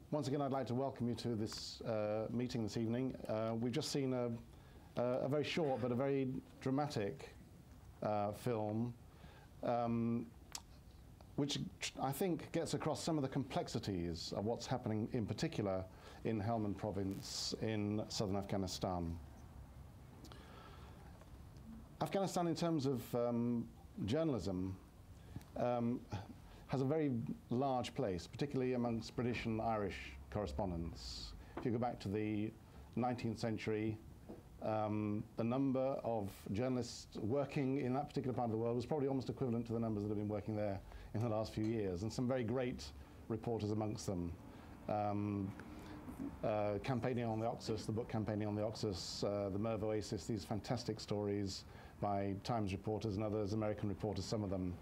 Once again, I'd like to welcome you to this meeting this evening. We've just seen a very short but a very dramatic film, which I think gets across some of the complexities of what's happening, in particular in Helmand province in southern Afghanistan. Afghanistan, in terms of journalism, has a very large place, particularly amongst British and Irish correspondents. If you go back to the 19th century, the number of journalists working in that particular part of the world was probably almost equivalent to the numbers that have been working there in the last few years, and some very great reporters amongst them. Campaigning on the Oxus, the book Campaigning on the Oxus, the Merv Oasis, these fantastic stories by Times reporters and others, American reporters, some of them.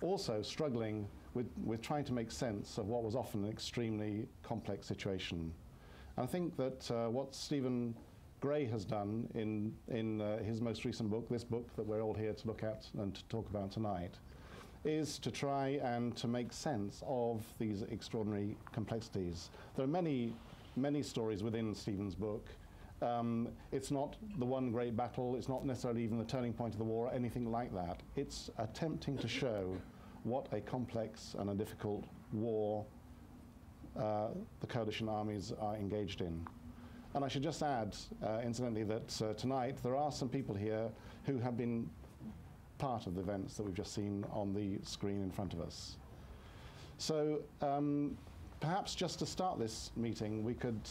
Also struggling with trying to make sense of what was often an extremely complex situation. And I think that what Stephen Gray has done in his most recent book, this book that we're all here to look at and to talk about tonight, is to try and to make sense of these extraordinary complexities. There are many, many stories within Stephen's book. It's not the one great battle, it's not necessarily even the turning point of the war or anything like that. It's attempting to show what a complex and a difficult war the coalition armies are engaged in. And I should just add, incidentally, that tonight there are some people here who have been part of the events that we've just seen on the screen in front of us. So perhaps just to start this meeting, we could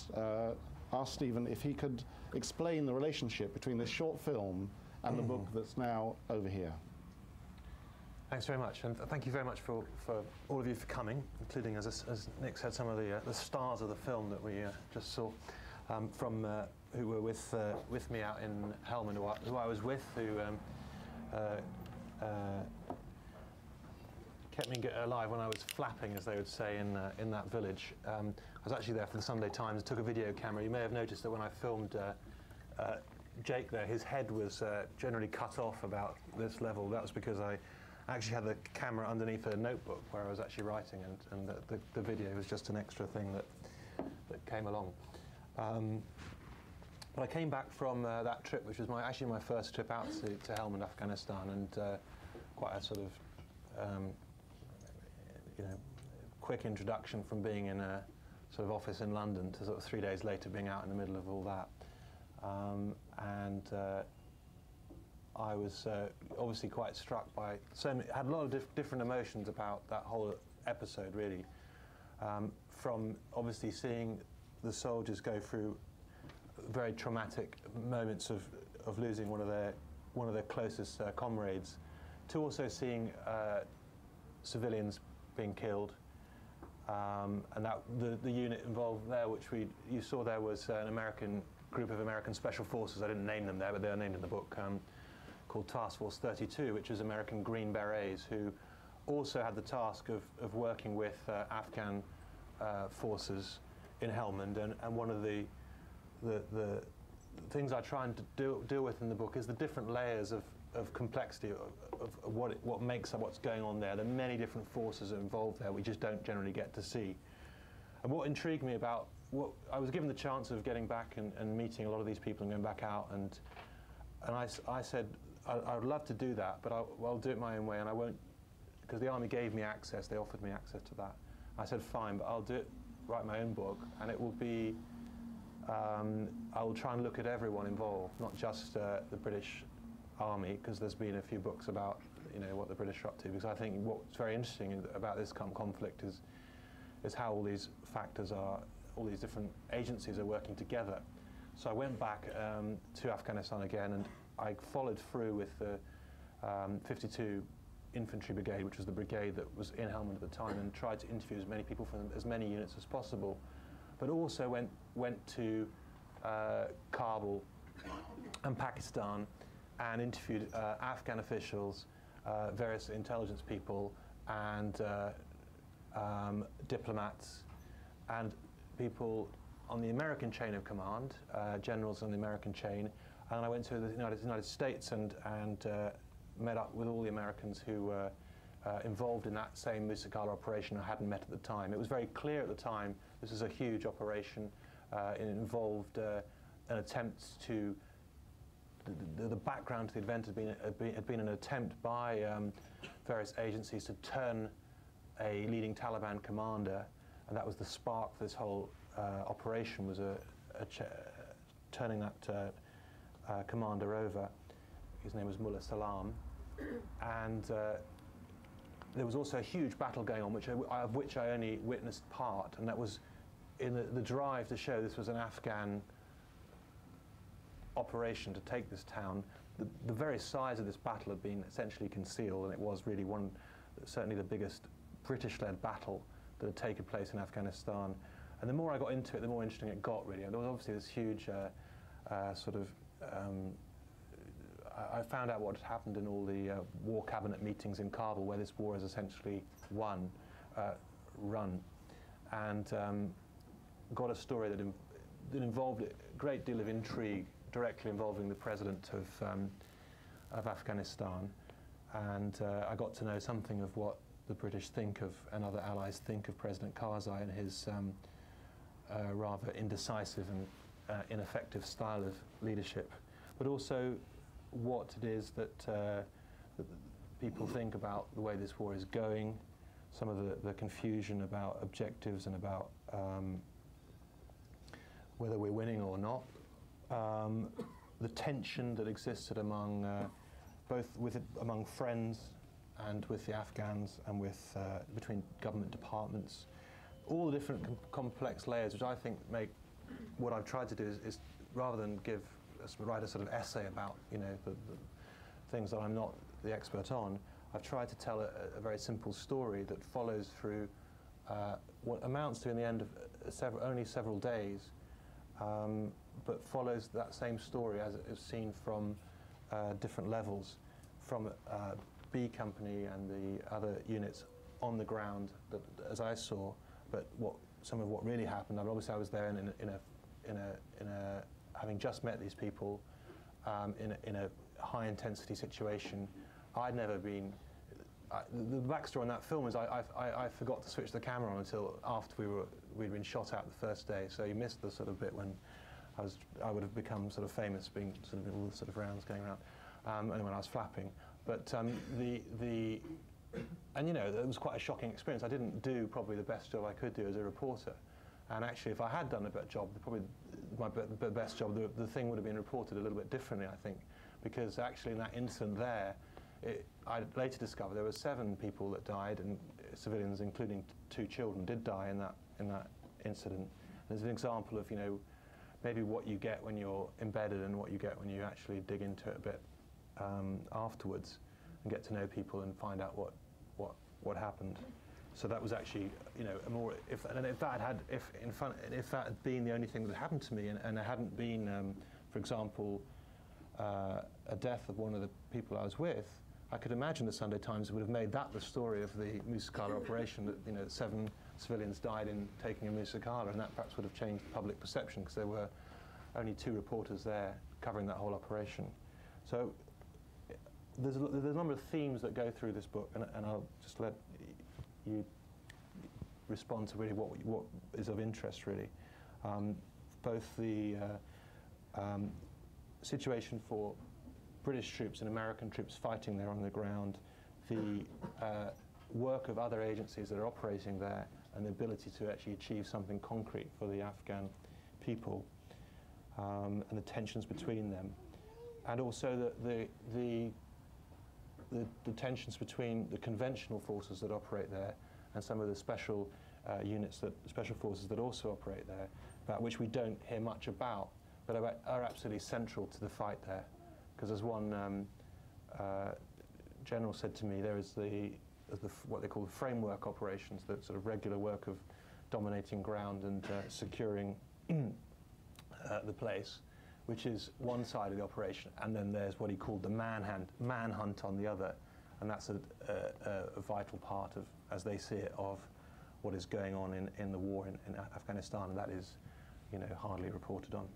ask Stephen if he could explain the relationship between this short film and the book that's now over here. Thanks very much, and thank you very much for all of you for coming, including, as Nick said, some of the stars of the film that we just saw, who were with me out in Helmand, who I was with, who kept me alive when I was flapping, as they would say, in that village. I was actually there for the Sunday Times, took a video camera. You may have noticed that when I filmed Jake there, his head was generally cut off about this level. That was because I actually had the camera underneath a notebook where I was actually writing, and the video was just an extra thing that came along. But I came back from that trip, which was actually my first trip out to Helmand, Afghanistan, and quite a sort of quick introduction from being in a sort of office in London to sort of 3 days later being out in the middle of all that. I was obviously quite struck by, had a lot of different emotions about that whole episode, really. From obviously seeing the soldiers go through very traumatic moments of losing one of their closest comrades, to also seeing civilians being killed, and that the unit involved there, which you saw there was an group of American Special Forces. I didn't name them there, but they are named in the book, called Task Force 32, which is American Green Berets, who also had the task of working with Afghan forces in Helmand. And one of the things I try and deal with in the book is the different layers of complexity of what makes up what's going on there. There are many different forces involved there we just don't generally get to see. And what intrigued me about I was given the chance of getting back and meeting a lot of these people and going back out, and I said I would love to do that, but I'll do it my own way, and I won't, because the army gave me access, they offered me access to that. I said fine, but I'll write my own book, and it will be I will try and look at everyone involved, not just the British Army, because there's been a few books about what the British are up to. Because I think what's very interesting about this conflict is how all these factors all these different agencies are working together. So I went back to Afghanistan again, and I followed through with the 52 Infantry Brigade, which was the brigade that was in Helmand at the time, and tried to interview as many people from as many units as possible. But also went to Kabul and Pakistan and interviewed Afghan officials, various intelligence people, and diplomats, and people on the American chain of command, generals on the American chain. And I went to the United States and met up with all the Americans who were involved in that same Musicala operation I hadn't met at the time. It was very clear at the time this is a huge operation. It involved an attempt to, the background to the event had been an attempt by various agencies to turn a leading Taliban commander, and that was the spark for this whole operation, was turning that commander over. His name was Mullah Salam. And there was also a huge battle going on, of which I only witnessed part, and that was in the drive to show this was an Afghan operation to take this town. The very size of this battle had been essentially concealed, and it was really certainly the biggest British-led battle that had taken place in Afghanistan. And the more I got into it, the more interesting it got, really. And there was obviously this huge I found out what had happened in all the war cabinet meetings in Kabul, where this war is essentially run, and got a story that involved a great deal of intrigue, directly involving the president of Afghanistan, and I got to know something of what the British think of, and other allies think of, President Karzai and his rather indecisive and ineffective style of leadership, but also what it is that people think about the way this war is going, some of the confusion about objectives and about whether we're winning or not, the tension that existed among among friends and with the Afghans and with between government departments, all the different complex layers, which I think make what I've tried to do is rather than write a sort of essay about the things that I'm not the expert on, I've tried to tell a very simple story that follows through what amounts to, in the end of only several days, but follows that same story as it is seen from different levels, from B Company and the other units on the ground, that, as I saw, but some of what really happened. And obviously, I was there in a having just met these people in a high intensity situation. I'd never been. The backstory on that film is I forgot to switch the camera on until after we'd been shot at the first day. So you missed the sort of bit when I would have become sort of famous, being sort of all the sort of rounds going around, and when I was flapping. But and it was quite a shocking experience. I didn't do probably the best job I could do as a reporter, and actually, if I had done a better job, probably my best job, the thing would have been reported a little bit differently, I think, because actually in that incident there, I later discovered there were 7 people that died, and civilians, including 2 children, did die in that incident. And there's an example of maybe what you get when you're embedded and what you get when you actually dig into it a bit afterwards and get to know people and find out what happened. So that was actually, a more. If that had been the only thing that happened to me, and there hadn't been, for example, a death of one of the people I was with, I could imagine the Sunday Times would have made that the story of the Musicala operation. That 7 civilians died in taking a Musicala, and that perhaps would have changed public perception because there were only 2 reporters there covering that whole operation. So there's a number of themes that go through this book, and I'll just let you respond to really what is of interest, really. Both the situation for British troops and American troops fighting there on the ground, the work of other agencies that are operating there, and the ability to actually achieve something concrete for the Afghan people, and the tensions between them, and also the tensions between the conventional forces that operate there and some of the special special forces that also operate there, about which we don't hear much about, but are absolutely central to the fight there. Because as one general said to me, there is what they call the framework operations, the sort of regular work of dominating ground and securing the place, which is one side of the operation, and then there's what he called the manhunt on the other, and that's a vital part of, as they see it, of what is going on in the war in Afghanistan, and that is, hardly reported on.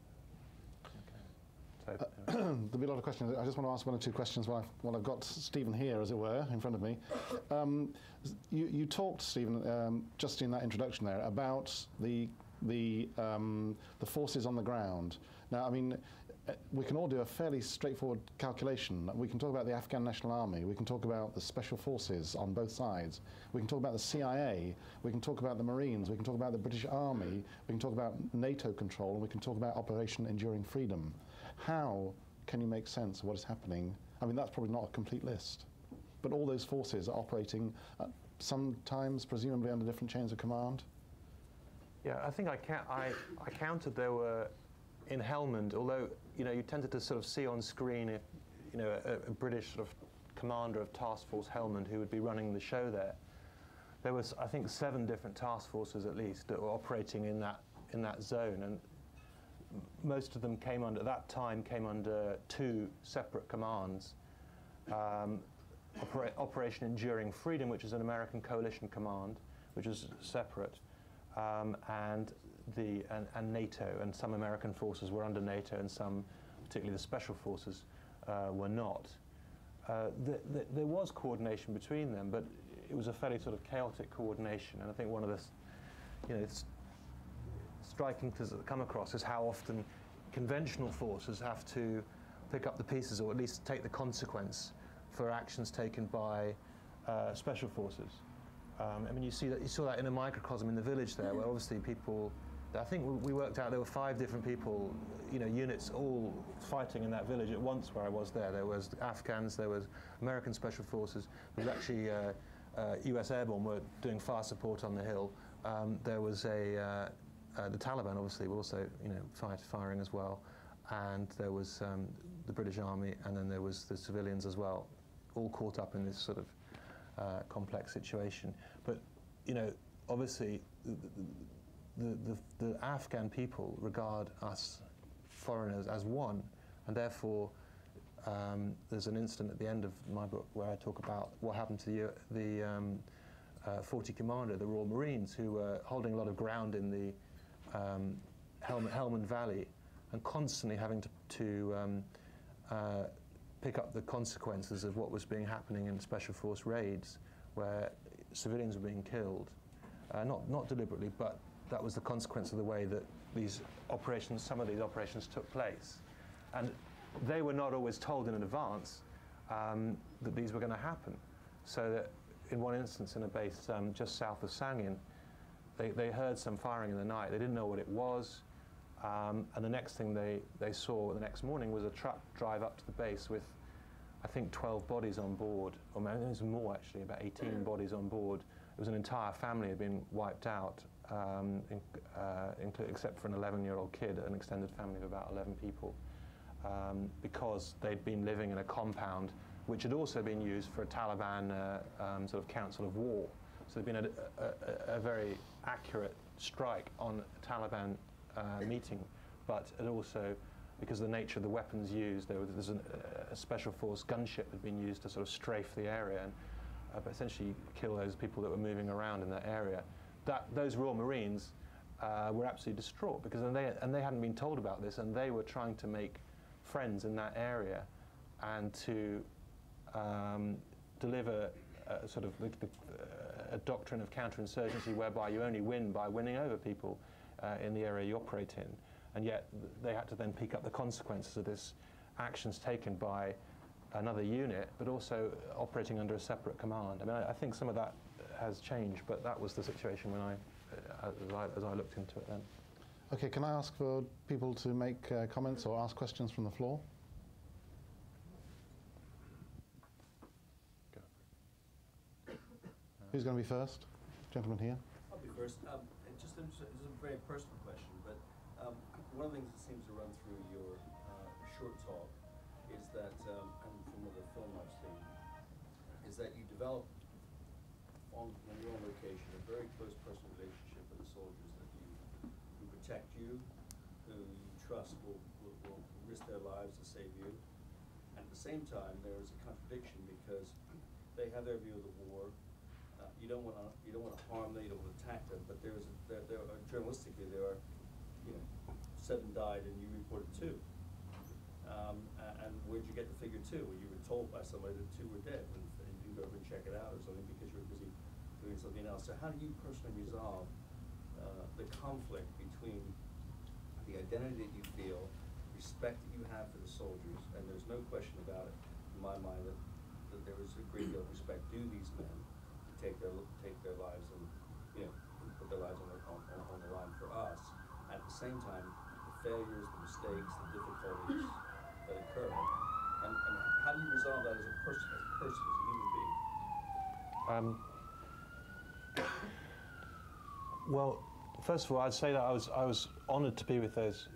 Okay. open. There'll be a lot of questions. I just want to ask one or two questions while I've got Stephen here, as it were, in front of me. You talked, Stephen, just in that introduction there, about the forces on the ground. Now, I mean, we can all do a fairly straightforward calculation. We can talk about the Afghan National Army, we can talk about the special forces on both sides, we can talk about the CIA, we can talk about the Marines, we can talk about the British Army, we can talk about NATO control, and we can talk about Operation Enduring Freedom. How can you make sense of what is happening? I mean, that's probably not a complete list, but all those forces are operating sometimes presumably under different chains of command. Yeah, I think I counted there were, in Helmand, although you tended to sort of see on screen if a British sort of commander of Task Force Helmand who would be running the show there. There was, I think, 7 different task forces at least that were operating in that zone, and most of them came under, at that time, came under 2 separate commands. Operation Enduring Freedom, which is an American coalition command, which was separate, and NATO, and some American forces were under NATO, and some, particularly the special forces, were not. There was coordination between them, but it was a fairly sort of chaotic coordination. And I think one of the striking things that come across is how often conventional forces have to pick up the pieces, or at least take the consequence for actions taken by special forces. I mean, you saw that in a microcosm in the village there, where obviously people, I think we worked out there were 5 different people, units all fighting in that village at once where I was there. There was Afghans, there was American Special Forces, there was actually US Airborne were doing fire support on the hill. There was the Taliban obviously were also, firing as well. And there was the British Army, and then there was the civilians as well, all caught up in this sort of complex situation. But, obviously the Afghan people regard us foreigners as one, and therefore there's an incident at the end of my book where I talk about what happened to the 40 Commander, the Royal Marines, who were holding a lot of ground in the Helmand Valley, and constantly having to pick up the consequences of what was happening in special force raids, where civilians were being killed, not deliberately, but that was the consequence of the way that some of these operations took place. And they were not always told in advance that these were going to happen. So that in one instance in a base just south of Sangin, they heard some firing in the night. They didn't know what it was. And the next thing they saw the next morning was a truck drive up to the base with, I think, 12 bodies on board, or maybe there was more actually, about 18 bodies on board. It was an entire family had been wiped out, except for an 11-year-old kid, an extended family of about 11 people, because they'd been living in a compound which had also been used for a Taliban sort of council of war. So there'd been a very accurate strike on a Taliban meeting, but it also, because of the nature of the weapons used, there's a special force gunship had been used to sort of strafe the area and essentially kill those people that were moving around in that area. Those Royal Marines were absolutely distraught, because they hadn't been told about this, and they were trying to make friends in that area and to deliver sort of a doctrine of counterinsurgency whereby you only win by winning over people in the area you operate in. And yet they had to then pick up the consequences of this actions taken by another unit, but also operating under a separate command. I mean, I think some of that has changed, but that was the situation when as I looked into it then. Okay, can I ask for people to make comments or ask questions from the floor? Who's going to be first? Gentleman here. I'll be first. Just this is a very personal question, but one of the things that seems to run through your short talk is that, and from the film I've seen, is that you develop, when you're on location, a very close personal relationship with the soldiers who protect you, who you trust will risk their lives to save you. And at the same time, there is a contradiction, because they have their view of the war. You don't want to harm them, you don't want to attack them, but there are journalistically 7 died and you reported 2. where'd you get the figure 2? Well, you were told by somebody that 2 were dead, and you didn't go over and check it out or something because you were busy doing something else. So how do you personally resolve the conflict between the identity that you feel, respect that you have for the soldiers, and there's no question about it in my mind that there is a great deal of respect due these men to take their lives and, you know, put their lives on the line for us. At the same time, the failures, the mistakes, the difficulties that occur, and how do you resolve that as a person, as a human being? Well, first of all, I'd say that I was honoured to be with those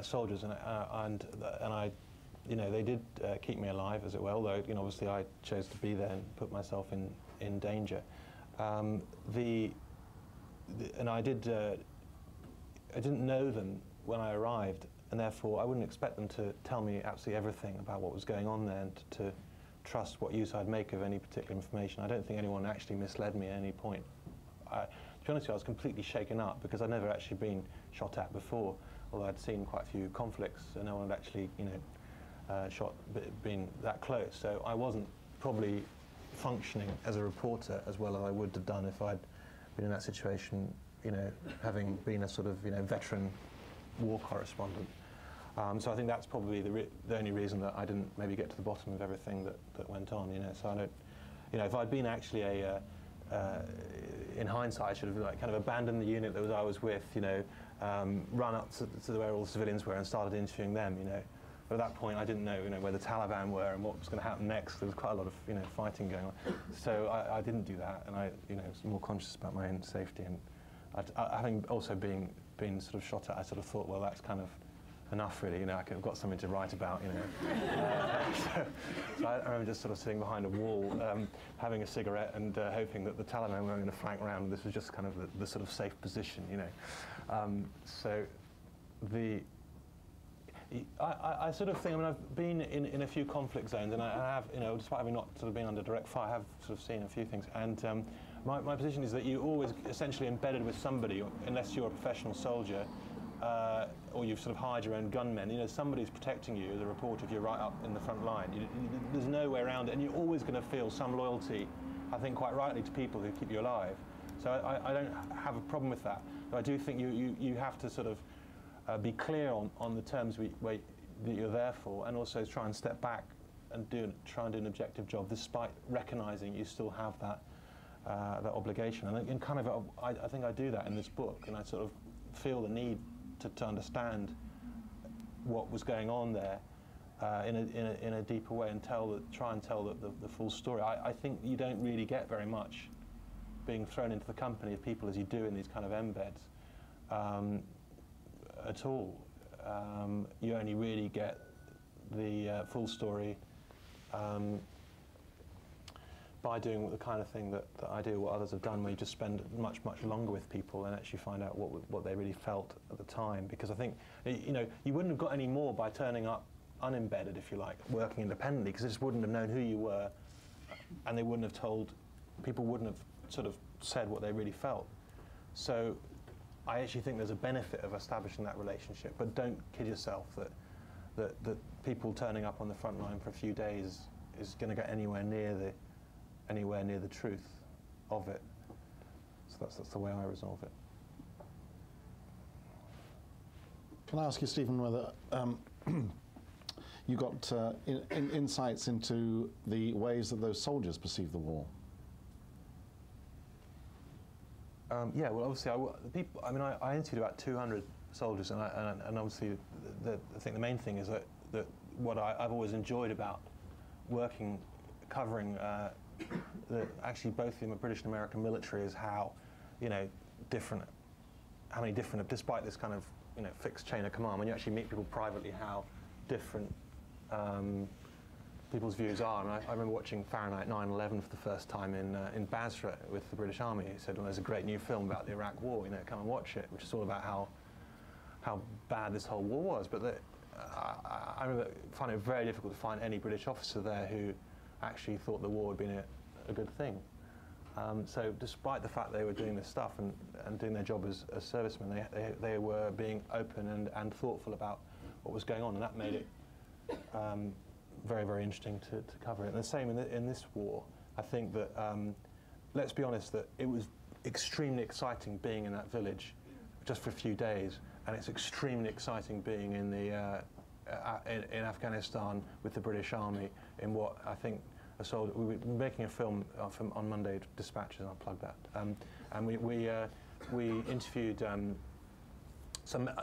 soldiers, and I, you know, they did keep me alive, as it were. Although, you know, obviously I chose to be there and put myself in danger. And I didn't know them when I arrived, and therefore I wouldn't expect them to tell me absolutely everything about what was going on there, and to trust what use I'd make of any particular information. I don't think anyone actually misled me at any point. To be honest with you, I was completely shaken up because I'd never actually been shot at before, although I'd seen quite a few conflicts, and no one had actually, you know, been that close. So I wasn't probably functioning as a reporter as well as I would have done if I'd been in that situation, you know, having been a sort of, you know, veteran war correspondent. So I think that's probably the only reason that I didn't maybe get to the bottom of everything that went on, you know. So I don't, you know, if I'd been actually in hindsight, I should have like kind of abandoned the unit that I was with, you know, run up to where all the civilians were and started interviewing them, you know. But at that point, I didn't know, you know, where the Taliban were and what was going to happen next. There was quite a lot of, you know, fighting going on. So I didn't do that, and I, you know, was more conscious about my own safety. And having also been sort of shot at, I sort of thought, well, that's kind of enough, really. You know, I could have got something to write about, you know. So I remember just sort of sitting behind a wall, having a cigarette, and hoping that the Taliban weren't going to flank round. This was just kind of the sort of safe position, you know. So I sort of think, I mean, I've been in a few conflict zones, and I have, you know, despite having not sort of been under direct fire, I have sort of seen a few things. And my position is that you're always essentially embedded with somebody, unless you're a professional soldier, or you've sort of hired your own gunmen. You know, somebody's protecting you as a reporter if you're right up in the front line. There's no way around it, and you're always going to feel some loyalty, I think quite rightly, to people who keep you alive. So I don't have a problem with that. But I do think you have to sort of be clear on the terms that you're there for, and also try and step back and try and do an objective job, despite recognising you still have that obligation. And kind of, I think I do that in this book, and I sort of feel the need to understand what was going on there in a deeper way, and try and tell the full story. I think you don't really get very much being thrown into the company of people as you do in these kind of embeds at all. You only really get the full story by doing the kind of thing that I do, what others have done, where you just spend much longer with people and actually find out what they really felt at the time. Because I think, you know, you wouldn't have got any more by turning up unembedded, if you like, working independently, because they just wouldn't have known who you were, and they wouldn't have people wouldn't have sort of said what they really felt. So I actually think there's a benefit of establishing that relationship, but don't kid yourself that people turning up on the front line for a few days is going to get anywhere near the truth of it. So that's the way I resolve it. Can I ask you, Stephen, whether you got insights into the ways that those soldiers perceive the war? Yeah, well, obviously, I interviewed about 200 soldiers, and obviously, I think the main thing is that what I've always enjoyed about covering actually both the British and American military is how, you know, despite this kind of, you know, fixed chain of command, when you actually meet people privately, how different people's views are. And I remember watching Fahrenheit 9/11 for the first time in Basra with the British Army. He said, well, there's a great new film about the Iraq War, you know, come and watch it, which is all about how bad this whole war was. But I remember finding it very difficult to find any British officer there who actually thought the war had been a good thing. So despite the fact they were doing this stuff and doing their job as servicemen, they were being open and thoughtful about what was going on, and that made it very, very interesting to cover it. And the same in this war. I think that, let's be honest, that it was extremely exciting being in that village just for a few days, and it's extremely exciting being in the in Afghanistan with the British Army in what I think a soldier. We were making a film on Monday Dispatches, and I'll plug that. And we interviewed a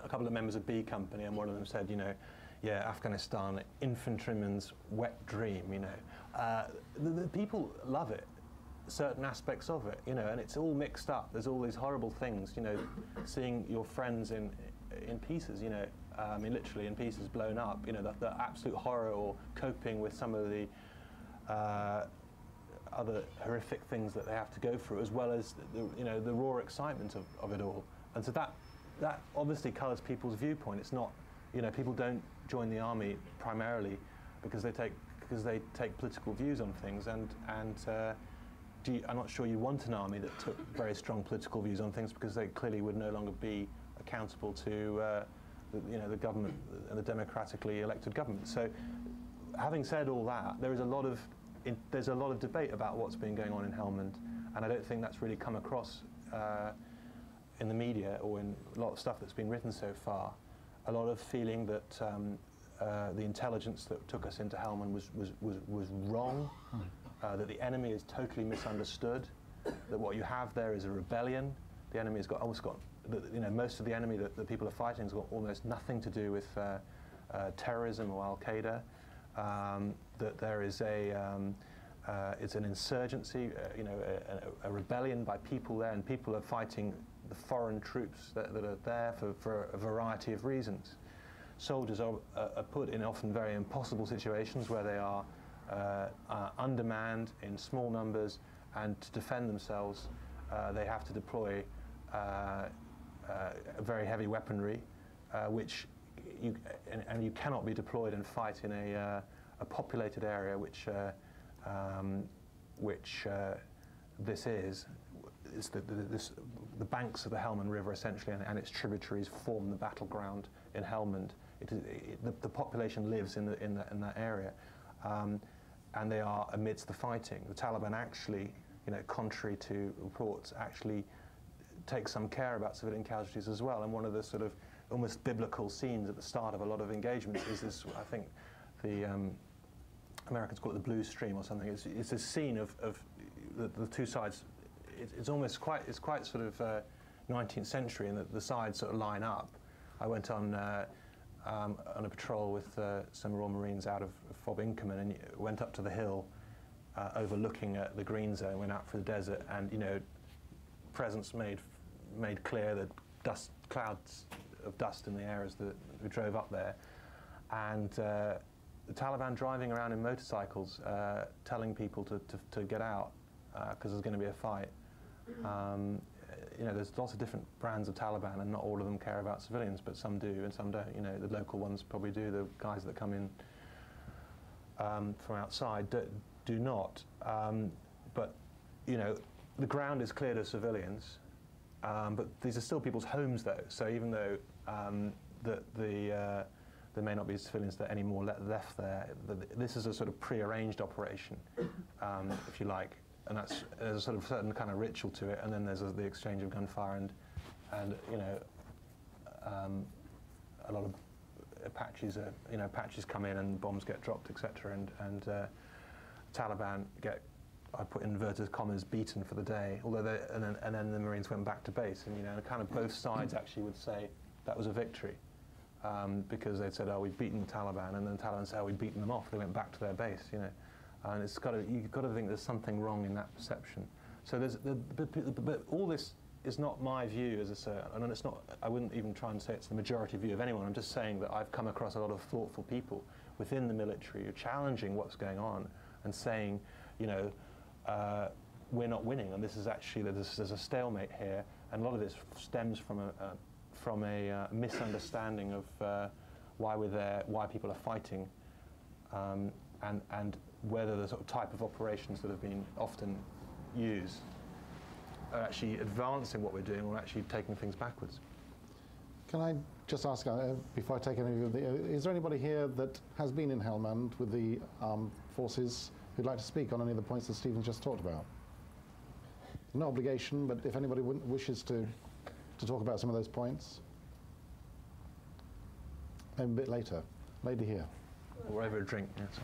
couple of members of B Company, and one of them said, you know, yeah, Afghanistan, infantryman's wet dream, you know. The people love it, certain aspects of it, you know, and it's all mixed up. There's all these horrible things, you know, seeing your friends in pieces, you know, I mean, literally in pieces, blown up, you know, the absolute horror, or coping with some of the other horrific things that they have to go through, as well as you know, the raw excitement of it all. And so that obviously colours people's viewpoint. It's not, you know, people don't join the army primarily because they take political views on things, and I'm not sure you want an army that took very strong political views on things, because they clearly would no longer be accountable to you know, the government, the democratically elected government. So, having said all that, there's a lot of debate about what's been going on in Helmand, and I don't think that's really come across in the media or in a lot of stuff that's been written so far. A lot of feeling that the intelligence that took us into Helmand was wrong, that the enemy is totally misunderstood, that what you have there is a rebellion. The enemy has almost got, you know, most of the enemy that people are fighting has got almost nothing to do with terrorism or Al-Qaeda. That there is it's an insurgency, you know, a rebellion by people there, and people are fighting the foreign troops that are there for a variety of reasons. Soldiers are put in often very impossible situations where they are undermanned in small numbers, and to defend themselves they have to deploy very heavy weaponry, which you cannot be deployed and fight in a populated area, which this is. The banks of the Helmand River essentially, and its tributaries form the battleground in Helmand. The population lives in that area, and they are amidst the fighting. The Taliban actually, you know, contrary to reports, actually take some care about civilian casualties as well. And one of the sort of almost biblical scenes at the start of a lot of engagements is this. I think the Americans call it the blue stream or something. It's a scene of the two sides. It's quite sort of 19th century, and the sides sort of line up. I went on a patrol with some Royal Marines out of Fob Inkerman, and went up to the hill overlooking the green zone, went out for the desert, and, you know, presence made clear that clouds of dust in the air as we drove up there, and the Taliban driving around in motorcycles, telling people to get out because there's going to be a fight. You know, there's lots of different brands of Taliban, and not all of them care about civilians, but some do and some don't. You know, the local ones probably do. The guys that come in from outside do not. But, you know, the ground is cleared of civilians, but these are still people's homes, though. So even though there may not be civilians there anymore left there, this is a sort of pre-arranged operation, if you like. And there's a sort of certain kind of ritual to it, and then there's the exchange of gunfire, and you know, a lot of Apaches come in and bombs get dropped, etc. And Taliban get, I put inverted commas, beaten for the day. Although and then the Marines went back to base, and, you know, kind of both sides actually would say that was a victory, because they'd said, oh, we've beaten the Taliban, and then the Taliban said, oh, we've beaten them off. They went back to their base, you know. And you've got to think there's something wrong in that perception. So but all this is not my view as and it's not. I wouldn't even try and say it's the majority view of anyone. I'm just saying that I've come across a lot of thoughtful people within the military who are challenging what's going on and saying, you know, we're not winning, and this is actually there's a stalemate here, and a lot of this stems from a misunderstanding of why we're there, why people are fighting, and whether the sort of type of operations that have been often used are actually advancing what we're doing or actually taking things backwards. Can I just ask, before I take any of the, is there anybody here that has been in Helmand with the armed forces who'd like to speak on any of the points that Stephen's just talked about? No obligation, but if anybody wishes to talk about some of those points. Maybe a bit later. Lady here. Or over a drink, yes.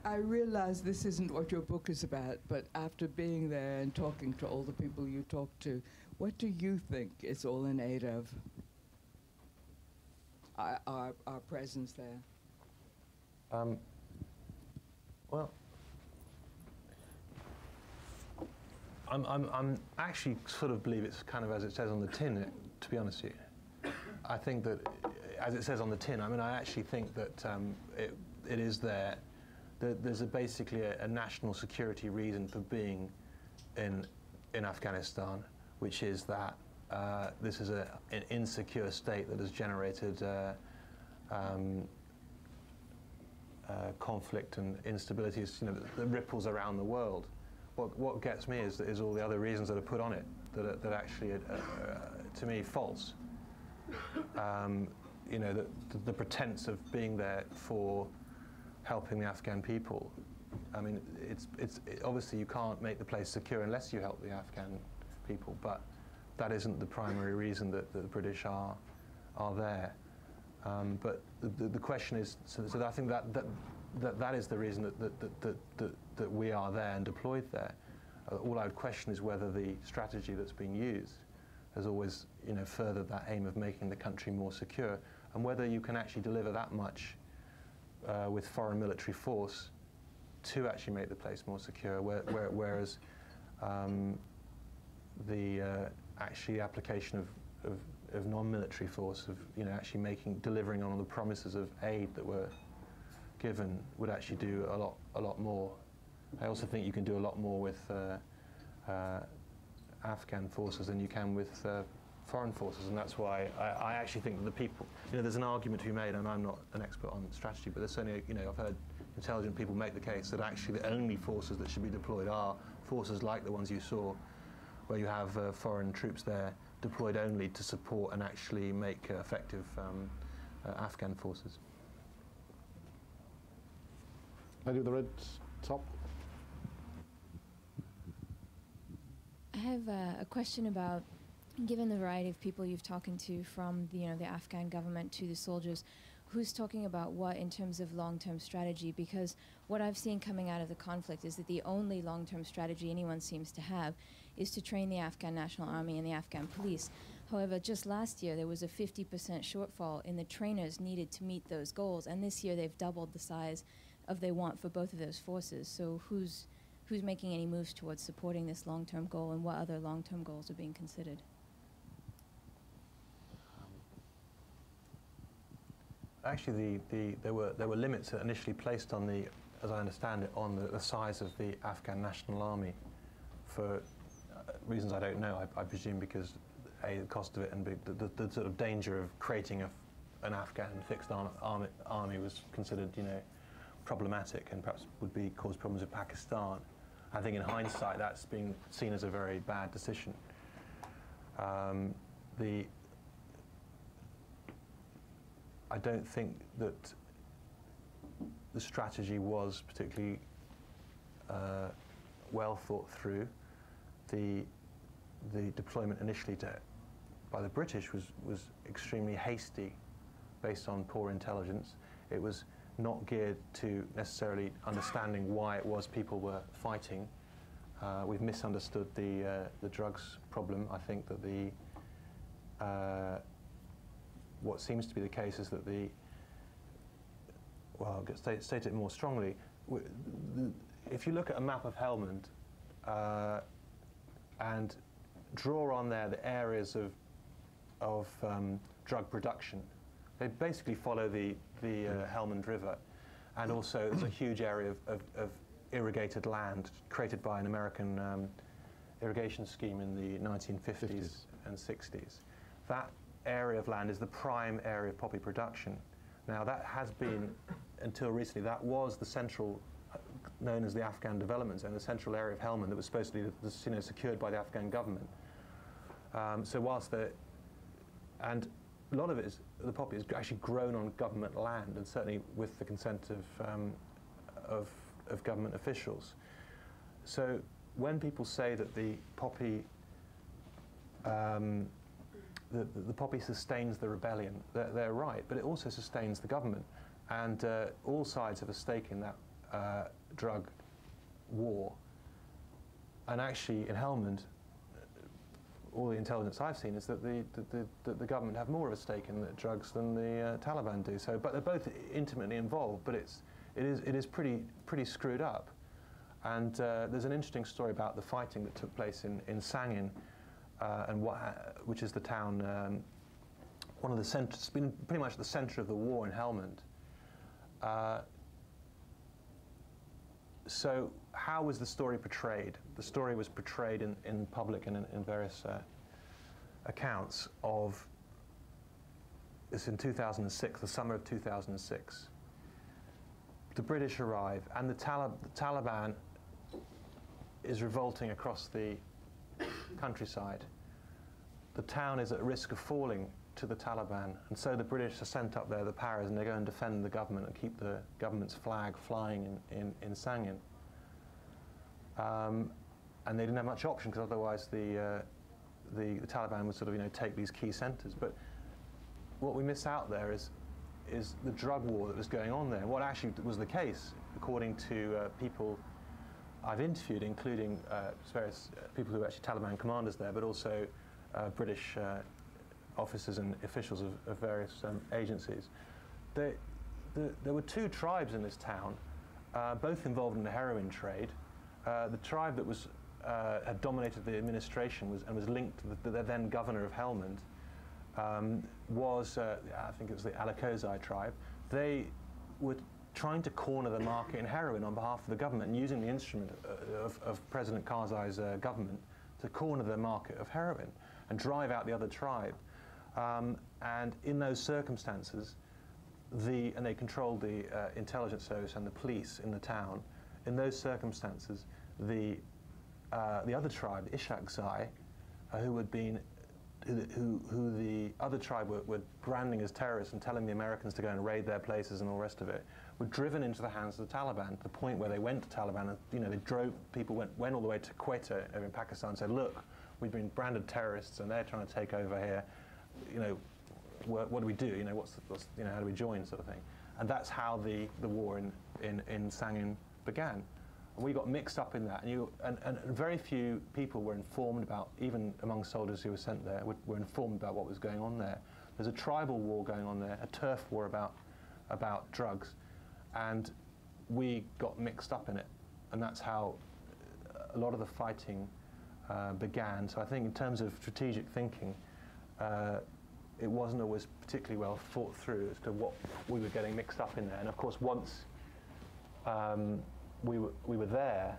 I realize this isn't what your book is about, but after being there and talking to all the people you talked to, what do you think it's all in aid of, our presence there? Well, I'm actually sort of believe it's kind of as it says on the tin, to be honest with you. I think that, as it says on the tin, I mean, I actually think that it is there. There's basically a national security reason for being in Afghanistan, which is that this is an insecure state that has generated conflict and instabilities, the ripples around the world. What gets me is all the other reasons that are put on it that actually are, to me, false. The pretense of being there for helping the Afghan people. I mean, obviously you can't make the place secure unless you help the Afghan people, but that isn't the primary reason that the British are there. But the question is, so I think that is the reason that we are there and deployed there. All I would question is whether the strategy that's been used has always, furthered that aim of making the country more secure, and whether you can actually deliver that much with foreign military force to actually make the place more secure, whereas the actually application of non-military force, of actually delivering on the promises of aid that were given, would actually do a lot more. I also think you can do a lot more with Afghan forces than you can with foreign forces, and that's why I actually think that the people, there's an argument to be made, and I'm not an expert on strategy, but there's certainly, I've heard intelligent people make the case that actually the only forces that should be deployed are forces like the ones you saw, where you have foreign troops there deployed only to support and actually make effective Afghan forces. I do the red top. I have a question about, given the variety of people you've talked to, from the Afghan government to the soldiers, who's talking about what in terms of long-term strategy? Because what I've seen coming out of the conflict is that the only long-term strategy anyone seems to have is to train the Afghan National Army and the Afghan police. However, just last year there was a 50% shortfall in the trainers needed to meet those goals, and this year they've doubled the size of they want for both of those forces. So who's making any moves towards supporting this long-term goal, and what other long-term goals are being considered? Actually, there were limits initially placed on the, as I understand it, on the size of the Afghan National Army, for reasons I don't know. I presume because A, the cost of it, and B, the sort of danger of creating an Afghan fixed army was considered, problematic, and perhaps would cause problems with Pakistan. I think in hindsight that's been seen as a very bad decision. I don't think that the strategy was particularly well thought through. The deployment initially by the British was extremely hasty, based on poor intelligence. It was not geared to necessarily understanding why it was people were fighting. We've misunderstood the drugs problem. I think that what seems to be the case is that well, I'll state it more strongly. If you look at a map of Helmand and draw on there the areas of drug production, they basically follow the Helmand River, and also there's a huge area of irrigated land created by an American irrigation scheme in the 1950s and 60s. That area of land is the prime area of poppy production. Now that has been, until recently, that was the central, known as the Afghan Development Zone, the central area of Helmand that was supposed to be secured by the Afghan government. So whilst And a lot of it is, the poppy is actually grown on government land, and certainly with the consent of government officials. So when people say that the poppy the poppy sustains the rebellion, they're right, but it also sustains the government. And all sides have a stake in that drug war. And actually, in Helmand, all the intelligence I've seen is that the government have more of a stake in the drugs than the Taliban do. So, but they're both intimately involved. But it is pretty screwed up. And there's an interesting story about the fighting that took place in Sangin, which is the town, one of the centers. It's been pretty much the centre of the war in Helmand. So how was the story portrayed? The story was portrayed in public and in various accounts of, it's in 2006, the summer of 2006. The British arrive, and the Taliban is revolting across the countryside. The town is at risk of falling to the Taliban, and so the British are sent up there, the Paras, and they go and defend the government and keep the government's flag flying in Sangin. And they didn't have much option, because otherwise the Taliban would sort of take these key centres. But what we miss out there is the drug war that was going on there. What actually was the case, according to people I've interviewed, including various people who were actually Taliban commanders there, but also British officers and officials of various agencies. There were two tribes in this town, both involved in the heroin trade. The tribe that had dominated the administration and was linked to the then governor of Helmand was, I think it was the Alakozai tribe. They were trying to corner the market in heroin on behalf of the government, and using the instrument of President Karzai's government to corner the market of heroin and drive out the other tribe. And in those circumstances, and they controlled the intelligence service and the police in the town. In those circumstances, the other tribe, Ishaqzai, who the other tribe were branding as terrorists and telling the Americans to go and raid their places and all the rest of it, were driven into the hands of the Taliban, to the point where they went to Taliban and they drove people, went all the way to Quetta over in Pakistan, and said, look, we've been branded terrorists and they're trying to take over here. What do we do? How do we join, sort of thing? And that's how the war in Sangin began. And we got mixed up in that, and very few people were informed about, even among soldiers who were sent there, were informed about what was going on there. There's a tribal war going on there, a turf war about drugs, and we got mixed up in it, and that's how a lot of the fighting began. So I think in terms of strategic thinking, it wasn't always particularly well thought through as to what we were getting mixed up in there. And of course, once we were there,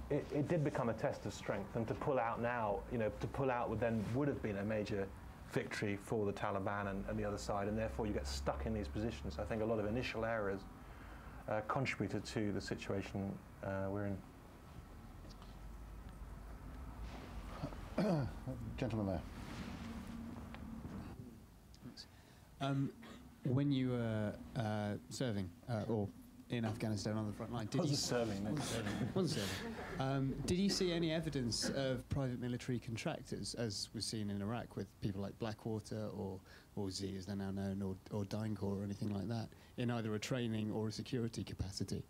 it did become a test of strength. And to pull out now, to pull out would have been a major victory for the Taliban and the other side, and therefore you get stuck in these positions. I think a lot of initial errors contributed to the situation we're in. Gentleman there. When you were serving or in Afghanistan on the front line, Wasn't serving. Did you see any evidence of private military contractors, as was seen in Iraq with people like Blackwater or Z, as they're now known, or DynCorp or anything like that, in either a training or a security capacity?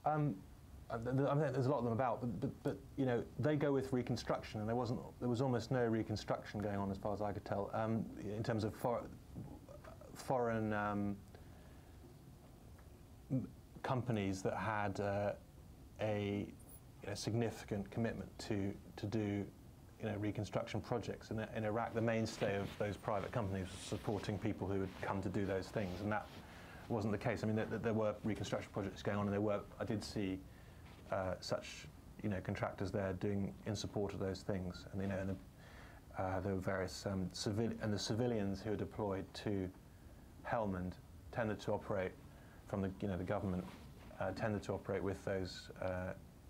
There's a lot of them about, but they go with reconstruction, and there was almost no reconstruction going on as far as I could tell, in terms of foreign companies that had a significant commitment to do reconstruction projects. In Iraq, the mainstay of those private companies was supporting people who had come to do those things, and that wasn't the case. I mean, there were reconstruction projects going on, and I did see such contractors there doing in support of those things, and there were various the civilians who were deployed to Helmand tended to operate from the government tended to operate with those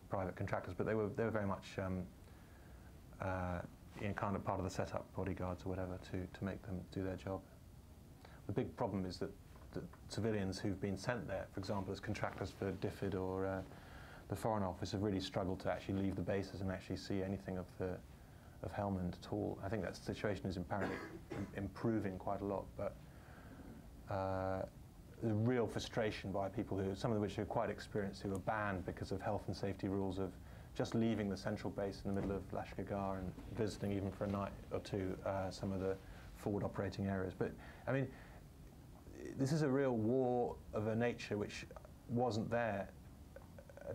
private contractors, but they were very much kind of part of the setup, bodyguards or whatever, to make them do their job. The big problem is that civilians who've been sent there, for example, as contractors for DFID or the Foreign Office, have really struggled to actually leave the bases and actually see anything of Helmand at all. I think that situation is apparently improving quite a lot, but the real frustration by people who, some of which are quite experienced, who are banned because of health and safety rules of just leaving the central base in the middle of Lashkar and visiting even for a night or two some of the forward operating areas. But I mean, this is a real war of a nature which wasn't there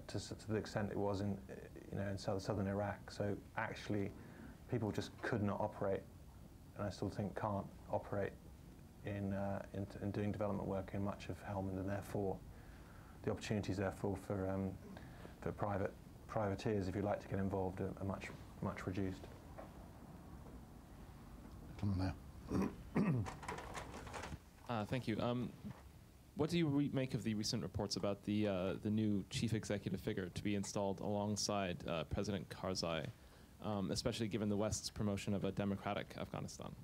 to the extent it was in, in southern Iraq. So actually, people just could not operate, and I still think can't operate in doing development work in much of Helmand, and therefore the opportunities therefore for privateers, if you like, to get involved are much reduced. Come on now. Thank you. What do you make of the recent reports about the new chief executive figure to be installed alongside President Karzai, especially given the West's promotion of a democratic Afghanistan?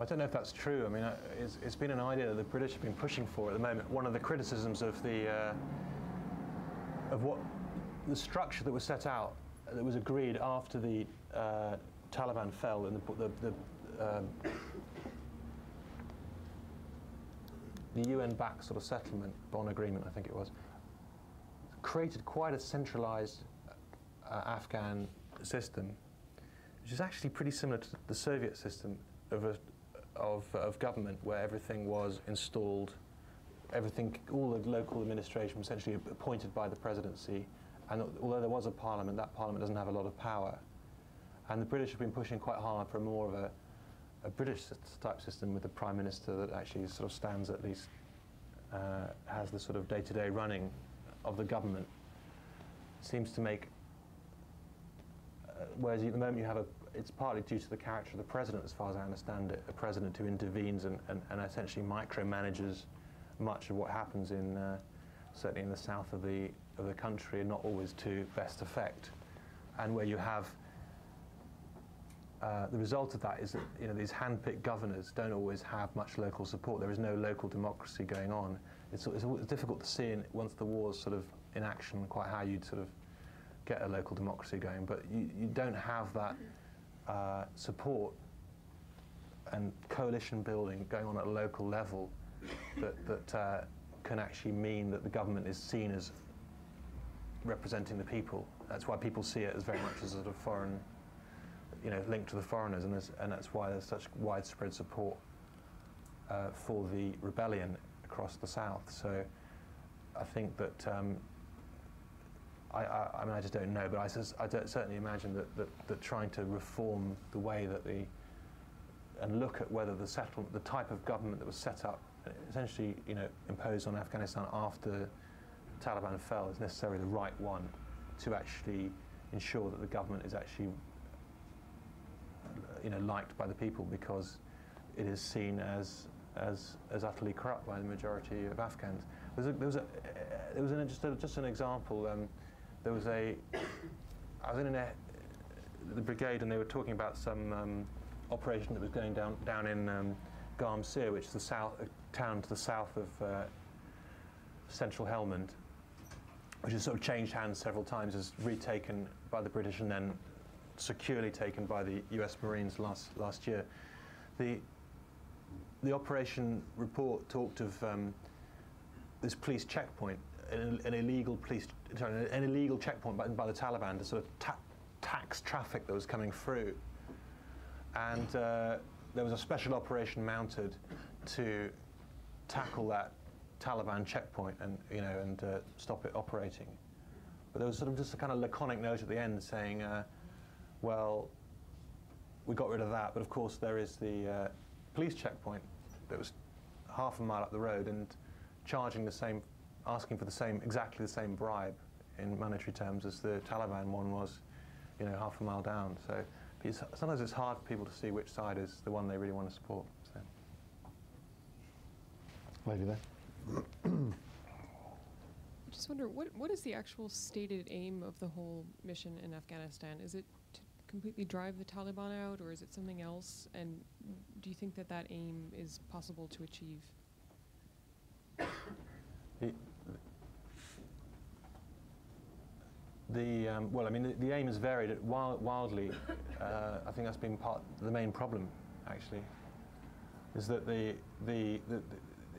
I don't know if that's true. I mean, it's been an idea that the British have been pushing for at the moment. One of the criticisms of what the structure that was set out, that was agreed after the Taliban fell, and the UN-backed sort of settlement, Bonn Agreement, I think it was, created quite a centralized Afghan system, which is actually pretty similar to the Soviet system of government, where everything was installed, all the local administration was essentially appointed by the presidency, and although there was a parliament, that parliament doesn't have a lot of power. And the British have been pushing quite hard for more of a British type system with the Prime Minister that actually sort of stands, at least, has the sort of day-to-day running of the government. Seems to make, whereas at the moment you have it's partly due to the character of the president, as far as I understand it, a president who intervenes and essentially micromanages much of what happens certainly in the south of the country, and not always to best effect. And where you have the result of that is that these hand-picked governors don't always have much local support. There is no local democracy going on. It's difficult to see once the war's sort of in action quite how you'd sort of get a local democracy going. But you don't have that support and coalition building going on at a local level that can actually mean that the government is seen as representing the people. That's why people see it as very much as a sort of foreign, linked to the foreigners, and that's why there's such widespread support for the rebellion across the south. So I think that I mean, I just don't know, but I certainly imagine that trying to reform the way that and look at whether the type of government that was set up, essentially, imposed on Afghanistan after Taliban fell, is necessarily the right one to actually ensure that the government is actually, liked by the people, because it is seen as utterly corrupt by the majority of Afghans. There was just an example. I was in the brigade, and they were talking about some operation that was going down in Garmsir, which is a town to the south of central Helmand, which has sort of changed hands several times, is retaken by the British and then securely taken by the US Marines last year. The operation report talked of this police checkpoint, an illegal checkpoint by the Taliban to sort of tax traffic that was coming through, and there was a special operation mounted to tackle that Taliban checkpoint and stop it operating. But there was sort of just a kind of laconic note at the end saying, well, we got rid of that, but of course there is the police checkpoint that was half a mile up the road and asking for exactly the same bribe in monetary terms as the Taliban one was, half a mile down. So sometimes it's hard for people to see which side is the one they really want to support. So. Lady there. just wonder, what is the actual stated aim of the whole mission in Afghanistan? Is it to completely drive the Taliban out, or is it something else? And do you think that that aim is possible to achieve? Well, I mean, the aim has varied wildly. I think that's been the main problem, actually, is that the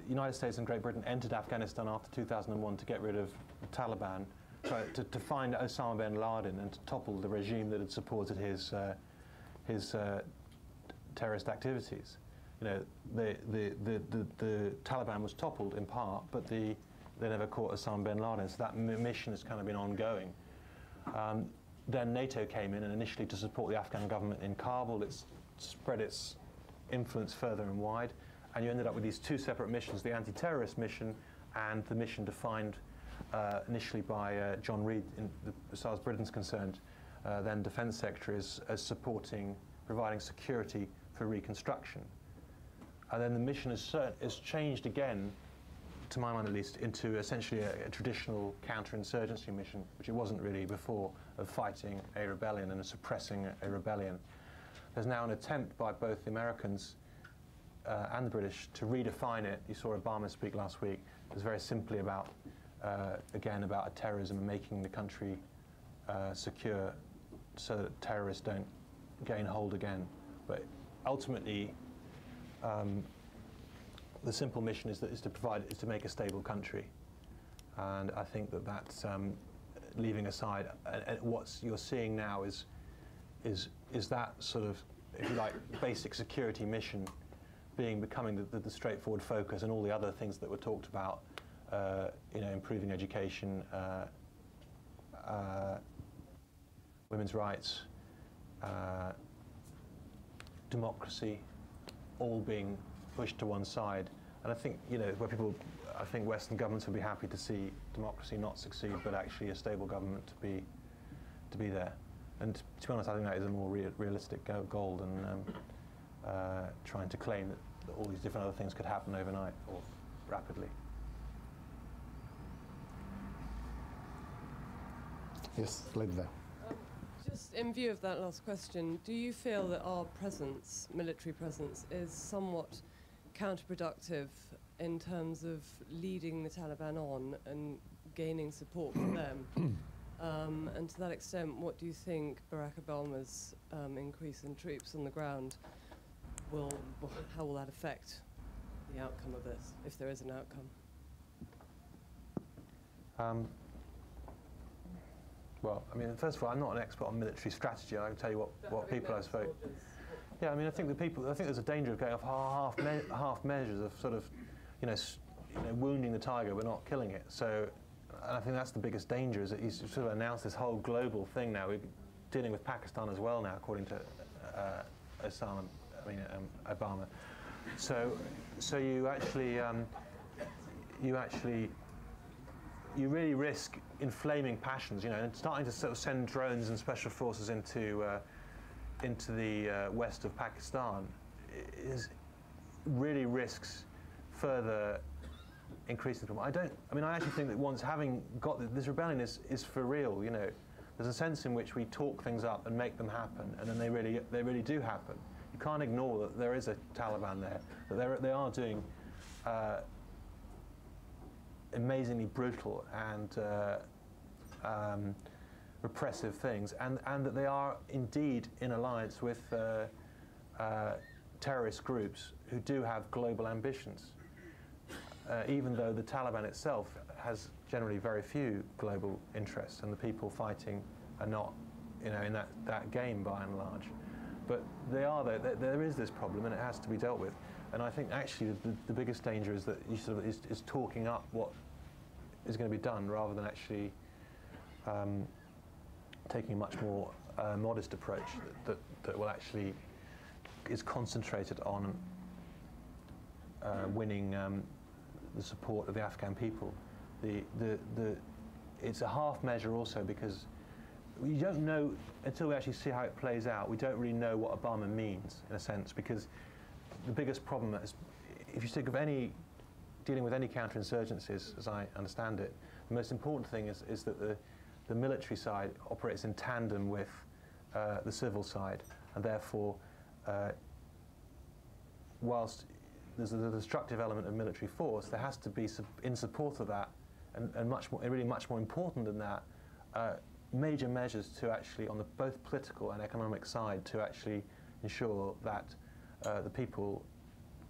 United States and Great Britain entered Afghanistan after 2001 to get rid of the Taliban, to find Osama bin Laden and to topple the regime that had supported his terrorist activities. You know, the Taliban was toppled in part, but they never caught Osama bin Laden, so that mission has kind of been ongoing. Then NATO came in, and initially to support the Afghan government in Kabul. It's spread its influence further and wide, and you ended up with these two separate missions, the anti-terrorist mission and the mission defined initially by John Reid, as far as Britain's concerned, then Defence Secretary, as providing security for reconstruction. And then the mission has changed again, to my mind at least, into essentially a traditional counterinsurgency mission, which it wasn't really before, of fighting a rebellion and suppressing a rebellion. There's now an attempt by both the Americans and the British to redefine it. You saw Obama speak last week. It was very simply about, again, about terrorism and making the country secure so that terrorists don't gain hold again. But ultimately, the simple mission is to make a stable country, and I think that's leaving aside. And what you're seeing now is that sort of, if you like, basic security mission becoming the straightforward focus, and all the other things that were talked about, you know, improving education, women's rights, democracy, all being pushed to one side. And I think, you know, I think Western governments would be happy to see democracy not succeed, but actually a stable government to be there. And to be honest, I think that is a more realistic goal than trying to claim that all these different other things could happen overnight or rapidly. Yes, lady there. Just in view of that last question, do you feel that our presence, military presence, is somewhat counterproductive in terms of leading the Taliban on and gaining support from them? And to that extent, what do you think Barack Obama's increase in troops on the ground how will that affect the outcome of this, if there is an outcome? Well, I mean, first of all, I'm not an expert on military strategy. I can tell you what people I've spoken. Yeah, I mean, I think there's a danger of going off half measures of sort of, you know, wounding the tiger but not killing it. So, and I think that's the biggest danger, is that he's sort of announced this whole global thing now. We're dealing with Pakistan as well now, according to Obama. So you really risk inflaming passions, you know, and starting to sort of send drones and special forces into the west of Pakistan really risks further increasing the problem. I actually think that once having got this rebellion is for real, you know. There's a sense in which we talk things up and make them happen, and then they really do happen. You can't ignore that there is a Taliban there, that they are doing amazingly brutal and repressive things, and that they are indeed in alliance with terrorist groups who do have global ambitions, even though the Taliban itself has generally very few global interests, and the people fighting are not, you know, in that game by and large. But they are there is this problem, and it has to be dealt with. And I think actually the biggest danger is that you sort of is talking up what is going to be done, rather than actually taking a much more modest approach that will actually is concentrated on winning the support of the Afghan people. It's a half measure also, because we don't know, until we actually see how it plays out, we don't really know what Obama means, in a sense, because the biggest problem is, if you think of dealing with any counterinsurgencies, as I understand it, The most important thing is that the military side operates in tandem with the civil side, and therefore, whilst there's a destructive element of military force, there has to be, in support of that, and much more, really much more important than that, major measures to actually, on the both political and economic side, to actually ensure that the people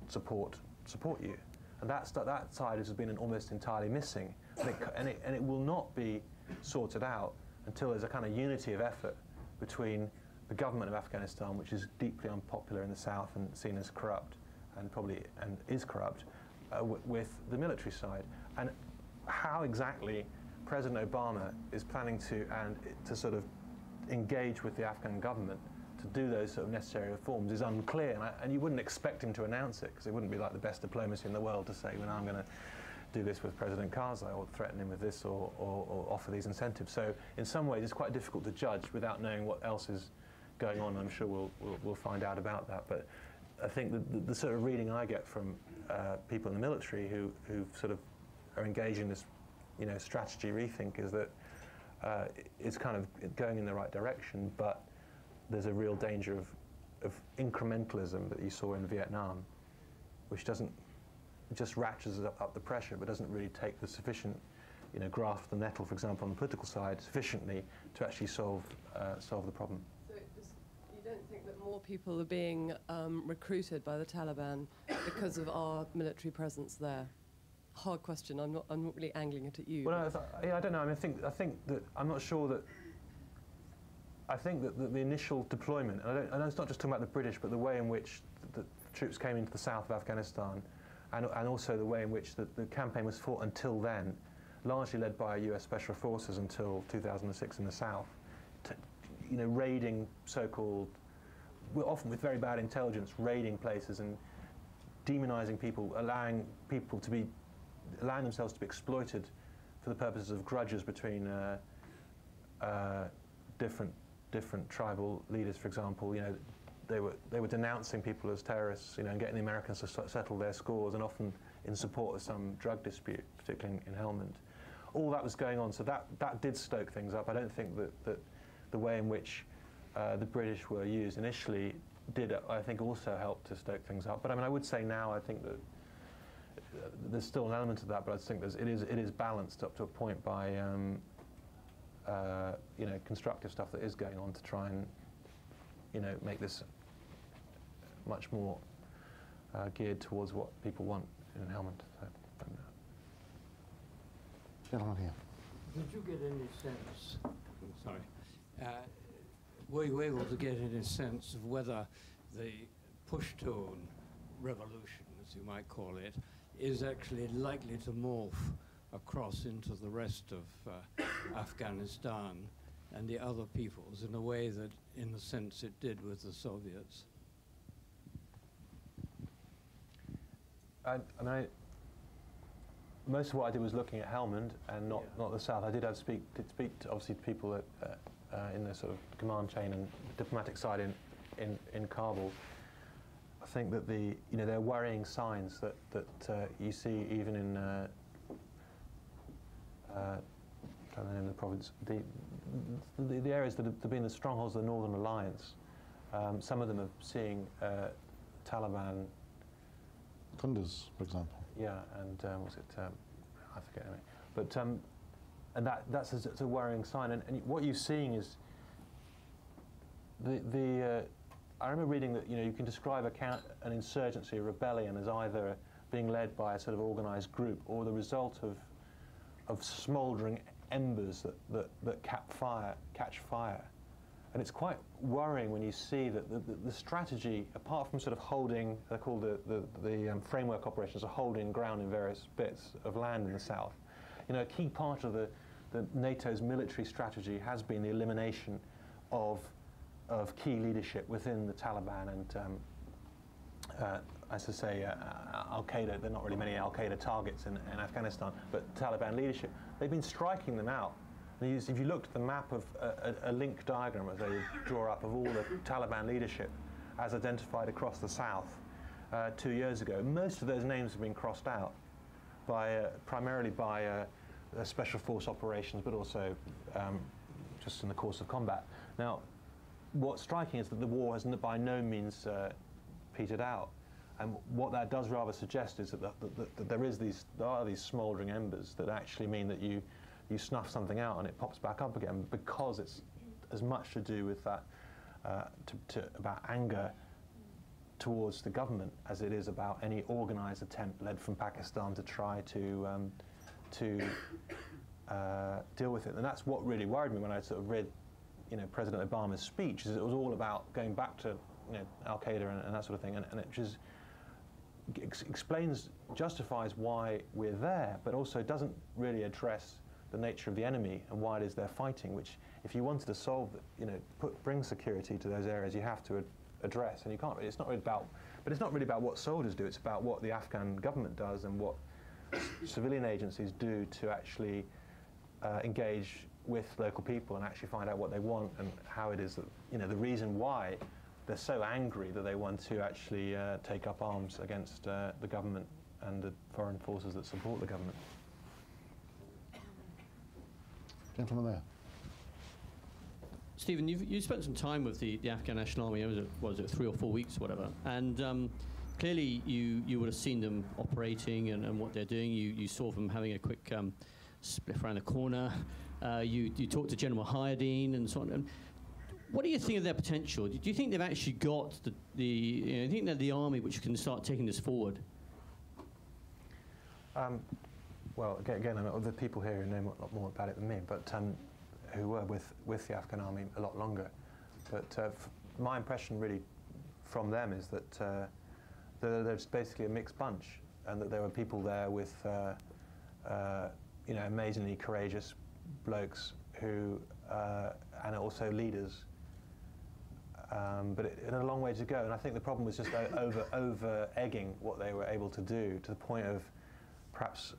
support you. And that side has been almost entirely missing, and it will not be sorted out until there's a kind of unity of effort between the government of Afghanistan, which is deeply unpopular in the south and seen as corrupt, and is corrupt, with the military side. And how exactly President Obama is planning to sort of engage with the Afghan government to do those sort of necessary reforms is unclear, and you wouldn't expect him to announce it, because it wouldn't be like the best diplomacy in the world to say, well, I'm going to do this with President Karzai, or threaten him with this, or offer these incentives. So in some ways it's quite difficult to judge without knowing what else is going on. I'm sure we'll find out about that. But I think the sort of reading I get from people in the military who sort of are engaged in this, strategy rethink is that it's kind of going in the right direction, but there's a real danger of incrementalism that you saw in Vietnam, which just ratchets up the pressure, but doesn't really take the sufficient, grasp the nettle, for example, on the political side, sufficiently to actually solve the problem. So you don't think that more people are being recruited by the Taliban because of our military presence there? Hard question. I'm not really angling it at you. Well, I don't know. I mean, I think that I'm not sure that. I think that the initial deployment, and it's not just talking about the British, but the way in which the troops came into the south of Afghanistan, and also the way in which the campaign was fought until then, largely led by US Special Forces until 2006 in the south, raiding so-called, often with very bad intelligence, raiding places and demonizing people, allowing themselves to be exploited for the purposes of grudges between different tribal leaders. For example, they were denouncing people as terrorists, and getting the Americans to settle their scores, and often in support of some drug dispute, particularly in Helmand. All that was going on, so that did stoke things up. I don't think that the way in which the British were used initially did, I think, also help to stoke things up. But I mean, I would say now, I think that there's still an element of that, but I think it is balanced up to a point by constructive stuff that is going on to try and make this much more geared towards what people want in Helmand. So, gentleman here. Did you get any sense? Were you able to get any sense of whether the Pushtun revolution, as you might call it, is actually likely to morph across into the rest of Afghanistan and the other peoples in a way that, in the sense it did with the Soviets? Most of what I did was looking at Helmand and not the south. I did speak to, obviously, to people in the sort of command chain and diplomatic side in Kabul. I think that there are worrying signs that you see even in I don't know the name of the province, the areas that have been the strongholds of the Northern Alliance. Some of them are seeing Taliban. Kunduz, for example. Yeah, and what's it? I forget anyway. But and that's a worrying sign. And what you're seeing is I remember reading that you can describe an insurgency, a rebellion, as either being led by a sort of organised group or the result of smouldering embers that catch fire. And it's quite worrying when you see that the strategy, apart from sort of holding, they're called the framework operations, are holding ground in various bits of land in the south. A key part of the NATO's military strategy has been the elimination of key leadership within the Taliban and, as I say, Al-Qaeda. There are not really many Al-Qaeda targets in Afghanistan, but Taliban leadership. They've been striking them out. If you looked at the map of a link diagram as they would draw up of all the Taliban leadership as identified across the south 2 years ago, most of those names have been crossed out primarily by special force operations, but also just in the course of combat. Now, what's striking is that the war has by no means petered out. And what that does rather suggest is that there are these smouldering embers that actually mean that you snuff something out and it pops back up again, because it's as much to do with that about anger towards the government as it is about any organised attempt led from Pakistan to try to deal with it. And that's what really worried me when I sort of read, President Obama's speech. Is it was all about going back to Al Qaeda and that sort of thing, and it just justifies why we're there, but also doesn't really address the nature of the enemy and why it is they're fighting, which, if you wanted to solve, bring security to those areas, you have to address, and you can't. It's not really about, but it's not really about what soldiers do. It's about what the Afghan government does and what civilian agencies do to actually engage with local people and actually find out what they want and how it is that, the reason why they're so angry that they want to actually take up arms against the government and the foreign forces that support the government. Gentleman there. Stephen, you spent some time with the Afghan National Army. Was it 3 or 4 weeks, or whatever? And clearly, you would have seen them operating and what they're doing. You saw them having a quick spliff around the corner. You talked to General Hyardine and so on. And what do you think of their potential? Do you think they've actually got do you think they're the army which can start taking this forward? Well, again, I mean, the people here who know a lot more about it than me, but who were with the Afghan army a lot longer. But my impression really from them is that there's basically a mixed bunch, and that there were people there with amazingly courageous blokes who and also leaders. But it had a long way to go, and I think the problem was just over egging what they were able to do, to the point of perhaps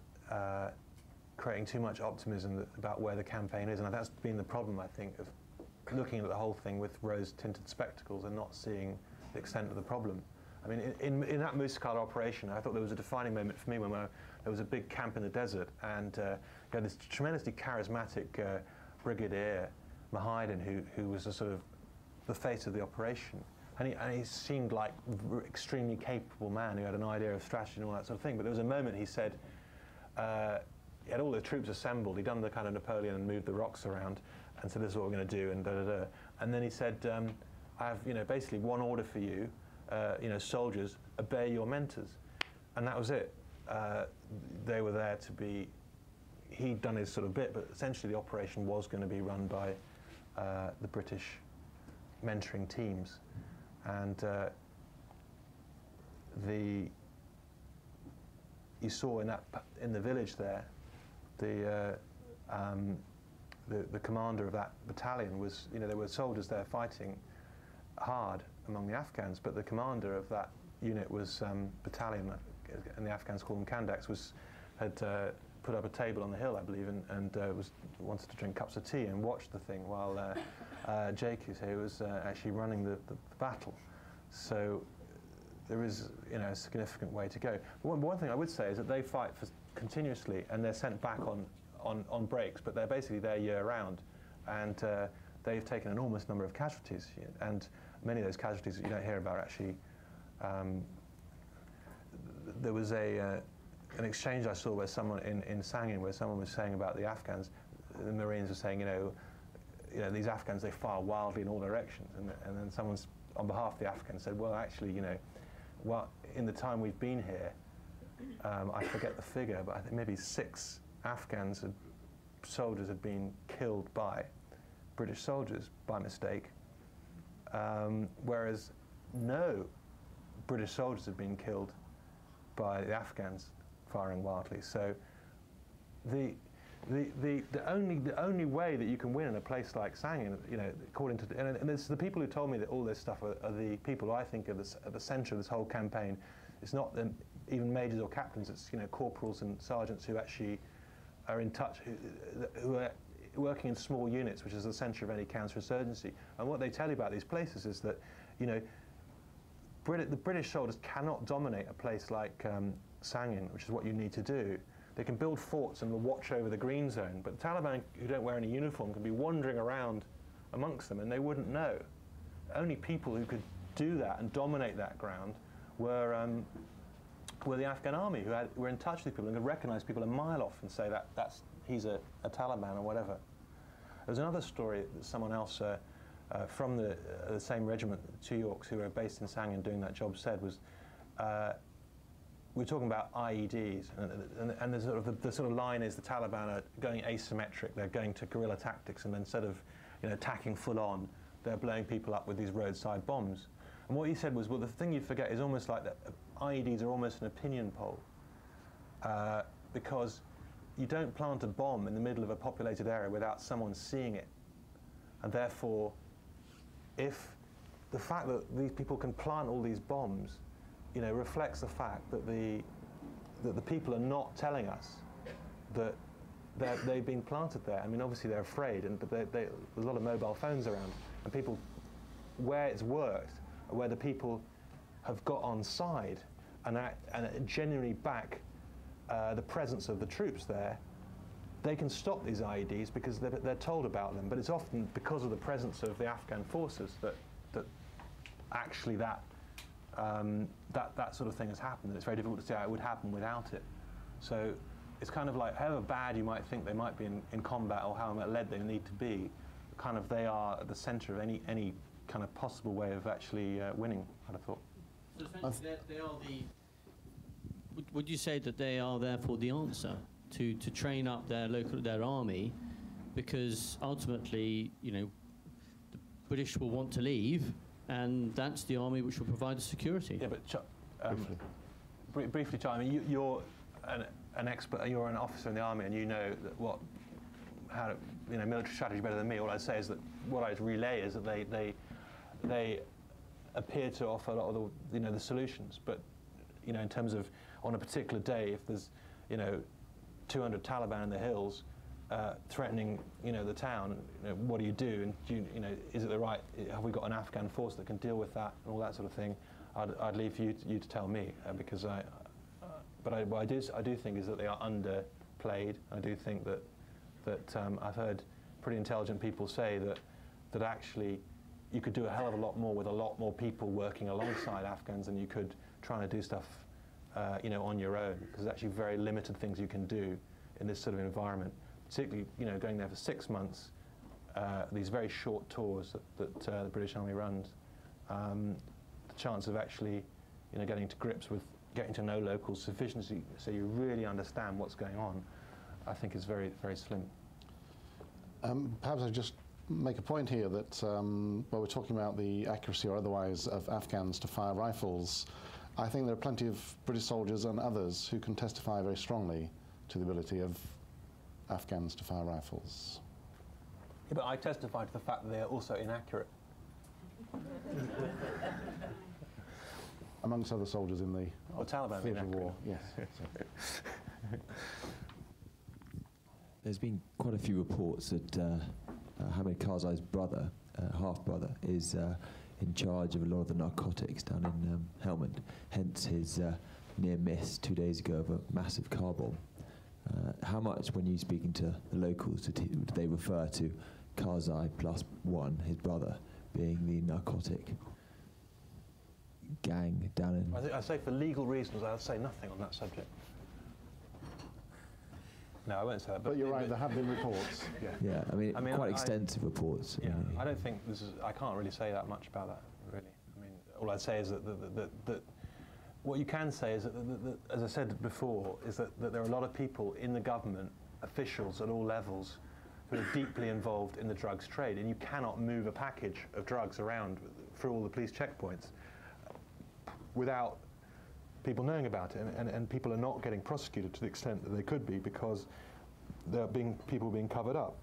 creating too much optimism about where the campaign is. And that's been the problem, I think, of looking at the whole thing with rose-tinted spectacles and not seeing the extent of the problem. I mean, in that Muscat operation, I thought there was a defining moment for me when there was a big camp in the desert, and you had this tremendously charismatic brigadier, Mahidin, who was a sort of the face of the operation. And he seemed like an extremely capable man who had an idea of strategy and all that sort of thing. But there was a moment he said, he had all the troops assembled, he'd done the kind of Napoleon and moved the rocks around, and said, this is what we're going to do, and da-da-da. And then he said, I have basically one order for you, soldiers, obey your mentors. And that was it. They were there to be, he'd done his sort of bit, but essentially the operation was going to be run by the British mentoring teams. And you saw in the village there, the commander of that battalion was, there were soldiers there fighting hard among the Afghans, but the commander of that unit was battalion, and the Afghans call them Kandaks, had put up a table on the hill, I believe, and wanted to drink cups of tea and watch the thing while Jake, who's here, was actually running the battle. So there is, a significant way to go. But one thing I would say is that they fight continuously, and they're sent back on breaks, but they're basically there year-round, and they've taken an enormous number of casualties, and many of those casualties that you don't hear about actually. There was an exchange I saw where someone in Sangin, where someone was saying about the Afghans, the Marines were saying, these Afghans, they fire wildly in all directions, and then someone's on behalf of the Afghans said, well, actually, in the time we've been here, I forget the figure, but I think maybe 6 soldiers had been killed by British soldiers by mistake, whereas no British soldiers had been killed by the Afghans firing wildly. So the only way that you can win in a place like Sangin, according to and it's the people who told me that all this stuff are the people who I think are at the centre of this whole campaign. It's not even majors or captains. It's corporals and sergeants who actually are in touch, who are working in small units, which is the centre of any counterinsurgency. And what they tell you about these places is that the British soldiers cannot dominate a place like Sangin, which is what you need to do. They can build forts and will watch over the green zone, but the Taliban, who don't wear any uniform, can be wandering around amongst them and they wouldn't know. Only people who could do that and dominate that ground were the Afghan army, who were in touch with people and could recognize people a mile off and say he's a Taliban or whatever. There's another story that someone else from the same regiment, the 2 Yorks, who were based in Sangin doing that job, said was, we're talking about IEDs, and the sort of line is the Taliban are going asymmetric. They're going to guerrilla tactics, and instead of attacking full on, they're blowing people up with these roadside bombs. And what he said was, well, the thing you forget is almost like that IEDs are almost an opinion poll, because you don't plant a bomb in the middle of a populated area without someone seeing it. And therefore, if the fact that these people can plant all these bombs reflects the fact that the people are not telling us that they've been planted there. I mean, obviously they're afraid, but there's a lot of mobile phones around, and people, where it's worked, where the people have got on side and genuinely back the presence of the troops there, they can stop these IEDs because they're told about them. But it's often because of the presence of the Afghan forces that actually that sort of thing has happened, and it's very difficult to say how it would happen without it. So it's kind of like, however bad you might think they might be in combat or how led they need to be, kind of they are at the centre of any kind of possible way of actually winning, I'd have thought. So essentially they are would you say that they are therefore the answer to train up their army, because ultimately, the British will want to leave, and that's the army which will provide the security. Yeah, but briefly, Charlie, I mean, you're an expert. You're an officer in the army, and you know that military strategy better than me. All I'd say is that what I'd relay is that they appear to offer a lot of the solutions. But in terms of on a particular day, if there's 200 Taliban in the hills threatening the town, what do you do? And is it the right? Have we got an Afghan force that can deal with that and all that sort of thing? I'd leave you to tell me, because what I do think is that they are underplayed. I do think that I've heard pretty intelligent people say that actually you could do a hell of a lot more with a lot more people working alongside Afghans than you could trying to do stuff on your own, because there's actually very limited things you can do in this sort of environment, particularly going there for 6 months, these very short tours that the British Army runs. The chance of actually getting to grips with getting to know locals sufficiently so you really understand what's going on, I think is very, very slim. Perhaps I just make a point here that while we're talking about the accuracy or otherwise of Afghans to fire rifles, I think there are plenty of British soldiers and others who can testify very strongly to the ability of Afghans to fire rifles. Yeah, but I testify to the fact that they are also inaccurate. Amongst other soldiers in the Taliban theatre of war, yes. There's been quite a few reports that Hamid Karzai's brother, half-brother, is in charge of a lot of the narcotics down in Helmand, hence his near miss 2 days ago of a massive car bomb. How much, when you're speaking to the locals, do they refer to Karzai plus one, his brother, being the narcotic gang down in... I say for legal reasons, I'll say nothing on that subject. No, I won't say that. But you're right, there have been reports. Yeah, I mean quite extensive reports. Yeah, I don't think this is... I can't really say that much about that, really. I mean, all I'd say is that what you can say is that, as I said before, is that there are a lot of people in the government, officials at all levels, who are deeply involved in the drugs trade, and you cannot move a package of drugs around through all the police checkpoints without people knowing about it, and people are not getting prosecuted to the extent that they could be because there are people being covered up.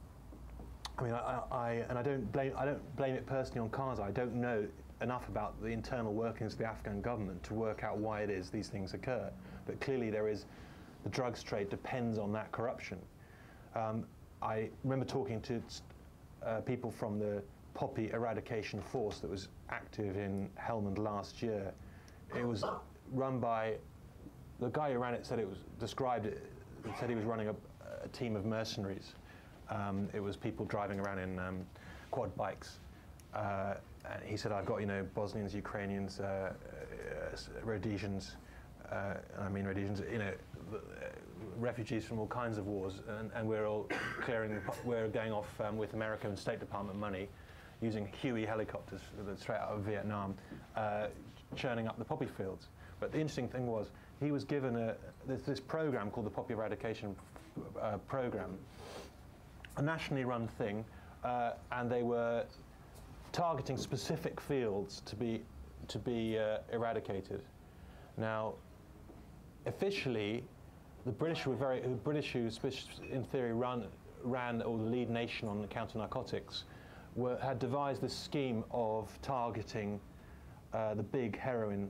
I mean, I don't blame it personally on Karzai. I don't know enough about the internal workings of the Afghan government to work out why it is these things occur. But clearly the drugs trade depends on that corruption. I remember talking to people from the poppy eradication force that was active in Helmand last year. It was run by, the guy who ran it said it was described it said he was running a team of mercenaries. It was people driving around in quad bikes. And he said, I've got, Bosnians, Ukrainians, Rhodesians, refugees from all kinds of wars, and we're all we're going off with American State Department money, using Huey helicopters straight out of Vietnam, churning up the poppy fields. But the interesting thing was, he was given this program called the Poppy Eradication Program, a nationally run thing, and they were targeting specific fields to be eradicated. Now, officially, the British who in theory ran or the lead nation on the counter-narcotics, had devised this scheme of targeting the big heroin,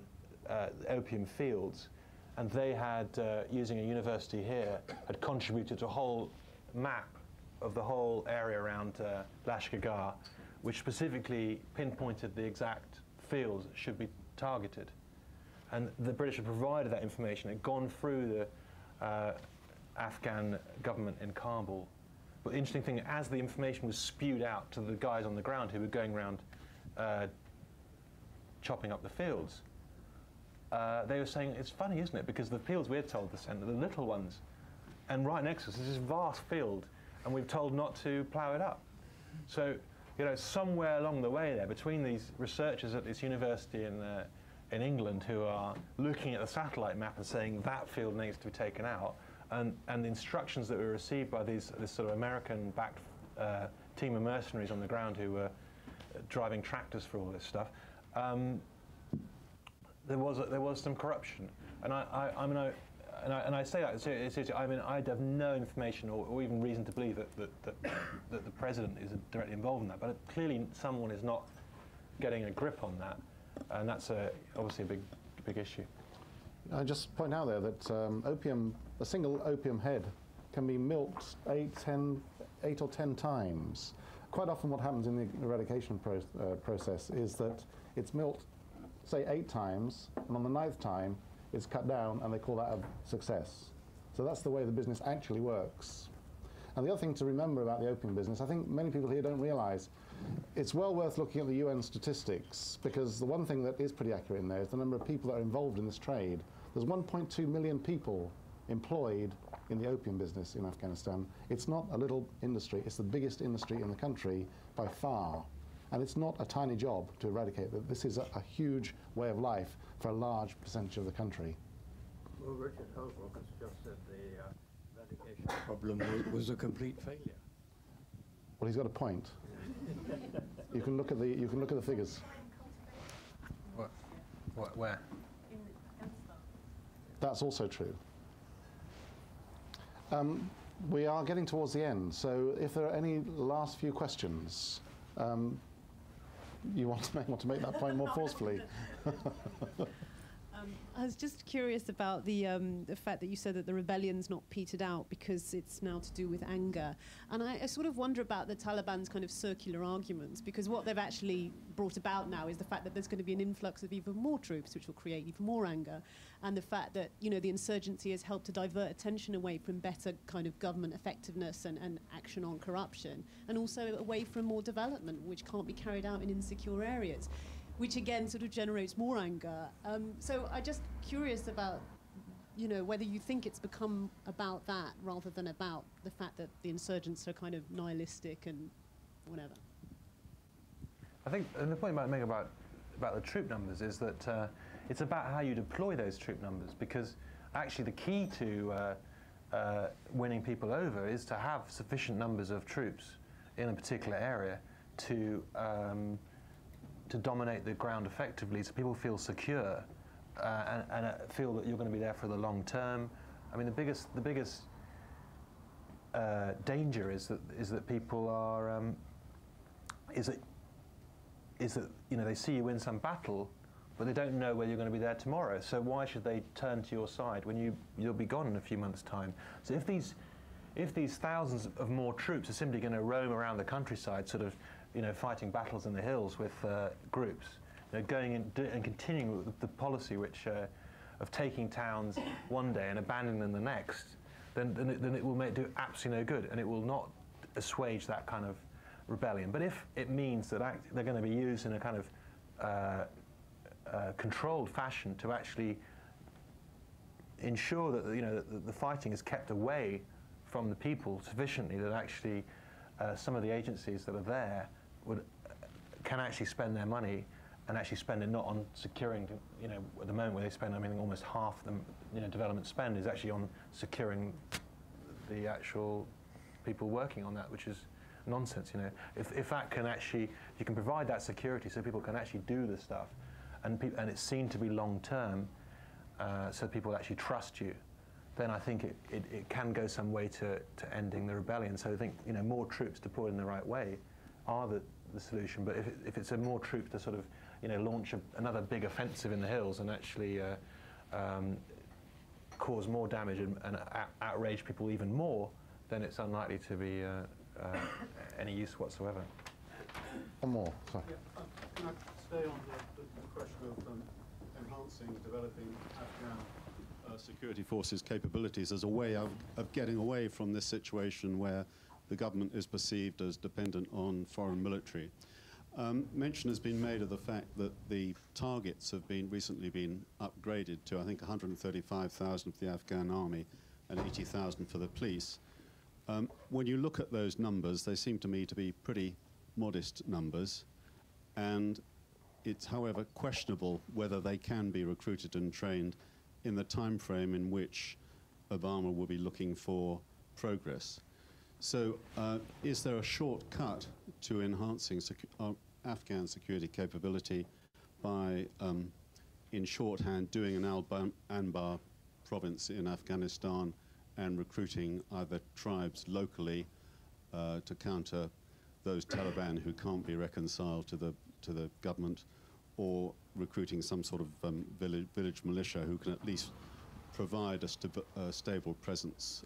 opium fields, and they had, using a university here, had contributed to a whole map of the whole area around Lashkar, which specifically pinpointed the exact fields that should be targeted. And the British had provided that information. It had gone through the Afghan government in Kabul. But the interesting thing, as the information was spewed out to the guys on the ground who were going around chopping up the fields, they were saying, it's funny, isn't it? Because the fields we're told to send are the little ones. And right next to us is this vast field, and we've told not to plough it up. So, somewhere along the way there, between these researchers at this university in England who are looking at the satellite map and saying that field needs to be taken out, and the instructions that were received by this sort of American-backed team of mercenaries on the ground who were driving tractors for all this stuff, there was some corruption, and I say that seriously. I mean, I have no information or even reason to believe that the president is directly involved in that, but clearly someone is not getting a grip on that, and that's obviously a big issue. I just point out there that a single opium head can be milked 8 or 10 times. Quite often what happens in the eradication process is that it's milked, say, 8 times, and on the 9th time it's cut down, and they call that a success. So that's the way the business actually works. And the other thing to remember about the opium business, I think many people here don't realize, it's well worth looking at the UN statistics, because the one thing that is pretty accurate in there is the number of people that are involved in this trade. There's 1.2 million people employed in the opium business in Afghanistan. It's not a little industry, it's the biggest industry in the country by far. And it's not a tiny job to eradicate. This is a huge way of life for a large percentage of the country. Well, Richard Holbrook has just said the eradication problem was a complete failure. Well, he's got a point. You can look at the figures. Where? That's also true. We are getting towards the end, so if there are any last few questions, you want to make that point more forcefully. I was just curious about the fact that you said that the rebellion's not petered out because it's now to do with anger. And I sort of wonder about the Taliban's kind of circular arguments, because what they've actually brought about now is the fact that there's going to be an influx of even more troops, which will create even more anger, and the fact that, the insurgency has helped to divert attention away from better kind of government effectiveness and action on corruption, and also away from more development, which can't be carried out in insecure areas, which again sort of generates more anger. So I'm just curious about, whether you think it's become about that rather than about the fact that the insurgents are kind of nihilistic and whatever. I think, and the point I make about the troop numbers is that it's about how you deploy those troop numbers, because actually the key to winning people over is to have sufficient numbers of troops in a particular area to dominate the ground effectively, so people feel secure and feel that you're going to be there for the long term. I mean, the biggest danger is that people are is that they see you win some battle, but they don't know whether you're going to be there tomorrow. So why should they turn to your side when you'll be gone in a few months' time? So if these thousands of more troops are simply going to roam around the countryside, sort of, fighting battles in the hills with groups, going in and continuing with the policy of taking towns one day and abandoning them the next, then it will do absolutely no good, and it will not assuage that kind of rebellion. But if it means that they're going to be used in a kind of controlled fashion to actually ensure that the fighting is kept away from the people sufficiently that actually some of the agencies that are there can actually spend their money and actually spend it not on securing, at the moment where they spend, I mean, almost half the development spend is actually on securing the actual people working on that, which is nonsense. If that can actually, you can provide that security so people can actually do the stuff, and it's seen to be long term, so people actually trust you, then I think it can go some way to ending the rebellion. So I think more troops deployed in the right way are the solution. But if it's more troops to sort of launch another big offensive in the hills and actually cause more damage and outrage people even more, then it's unlikely to be any use whatsoever. One more. Sorry. Yeah, can I stay on the question of enhancing, developing Afghan security forces' capabilities as a way of getting away from this situation where the government is perceived as dependent on foreign military. Mention has been made of the fact that the targets have recently been upgraded to, I think, 135,000 for the Afghan army and 80,000 for the police. When you look at those numbers, they seem to me to be pretty modest numbers, and it's, however, questionable whether they can be recruited and trained in the time frame in which Obama will be looking for progress. So is there a shortcut to enhancing Afghan security capability by, in shorthand, doing an Anbar province in Afghanistan and recruiting either tribes locally to counter those Taliban who can't be reconciled to the government, or recruiting some sort of village militia who can at least provide a stable presence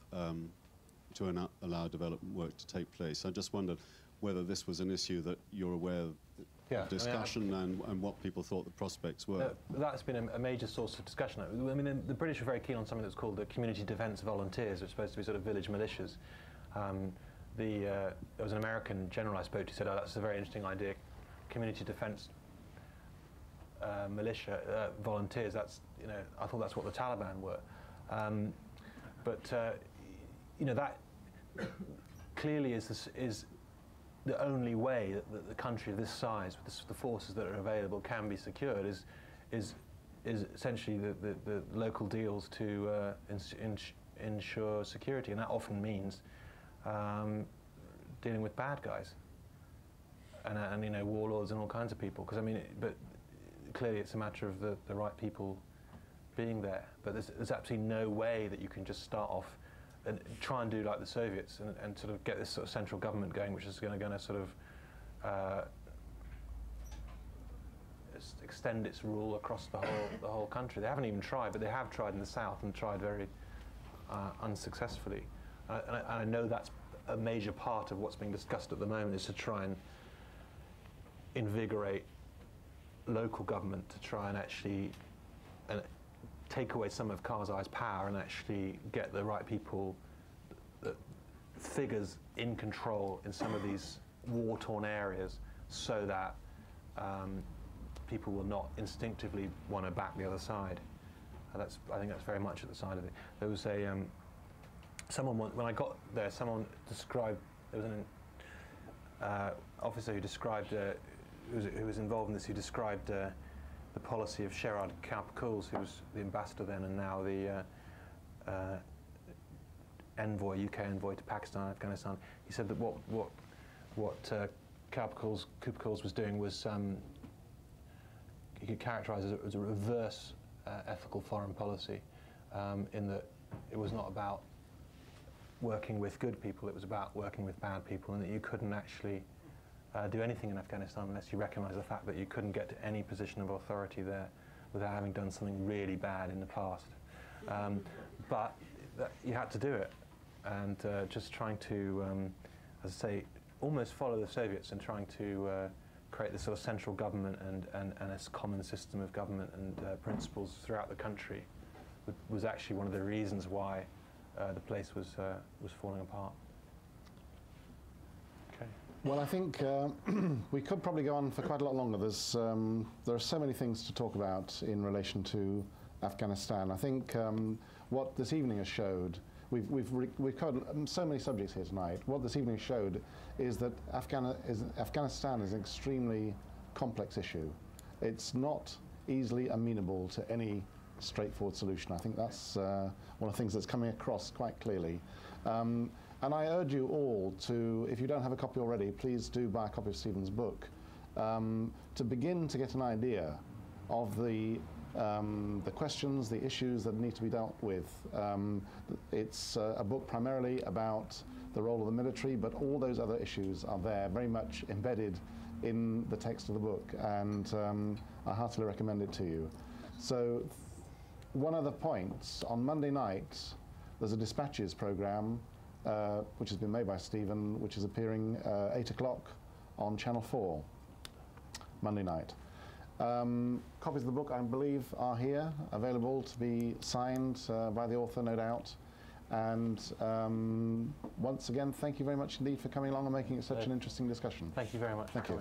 to allow development work to take place? I just wondered whether this was an issue that you're aware of, discussion, and what people thought the prospects were. That's been a major source of discussion. I mean, the British were very keen on something that's called the Community Defence Volunteers, which are supposed to be sort of village militias. There was an American general I spoke to who said, "Oh, that's a very interesting idea, community defence militia volunteers." That's, I thought that's what the Taliban were, but that clearly is the only way that the country of this size, with the forces that are available, can be secured. Is essentially the local deals to ensure security, and that often means dealing with bad guys and warlords and all kinds of people. Because I mean, but clearly it's a matter of the right people being there. But there's absolutely no way that you can just start off and try and do like the Soviets and sort of get this sort of central government going, which is going to sort of extend its rule across the whole country. They haven't even tried, but they have tried in the south and tried very unsuccessfully. And I know that's a major part of what's being discussed at the moment, is to try and invigorate local government to try and actually take away some of Karzai's power and actually get the right people, figures in control in some of these war-torn areas, so that people will not instinctively want to back the other side. I think that's very much at the side of it. There was someone, when I got there, someone described, there was an officer who described, who was involved in this, who described the policy of Sherard Kapkouls, who was the ambassador then and now the UK envoy to Pakistan and Afghanistan. He said that what Kapkouls was doing was, he could characterize as a reverse ethical foreign policy, in that it was not about working with good people, it was about working with bad people, and that you couldn't actually do anything in Afghanistan unless you recognise the fact that you couldn't get to any position of authority there without having done something really bad in the past. But you had to do it, and just trying to, as I say, almost follow the Soviets and trying to create this sort of central government and a common system of government and principles throughout the country was actually one of the reasons why the place was falling apart. Okay. Well, I think we could probably go on for quite a lot longer. There are so many things to talk about in relation to Afghanistan. I think what this evening has showed, we've covered so many subjects here tonight. What this evening showed is that Afghanistan is an extremely complex issue. It's not easily amenable to any straightforward solution. I think that's one of the things that's coming across quite clearly. And I urge you all to, if you don't have a copy already, please do buy a copy of Stephen's book, to begin to get an idea of the questions, the issues that need to be dealt with. It's a book primarily about the role of the military, but all those other issues are there, very much embedded in the text of the book, and I heartily recommend it to you. So, one other point, on Monday night, there's a Dispatches programme, which has been made by Stephen, which is appearing 8 o'clock on Channel 4, Monday night. Copies of the book, I believe, are here, available to be signed by the author, no doubt. And once again, thank you very much indeed for coming along and making it such an interesting discussion. Thank you very much. Thank you.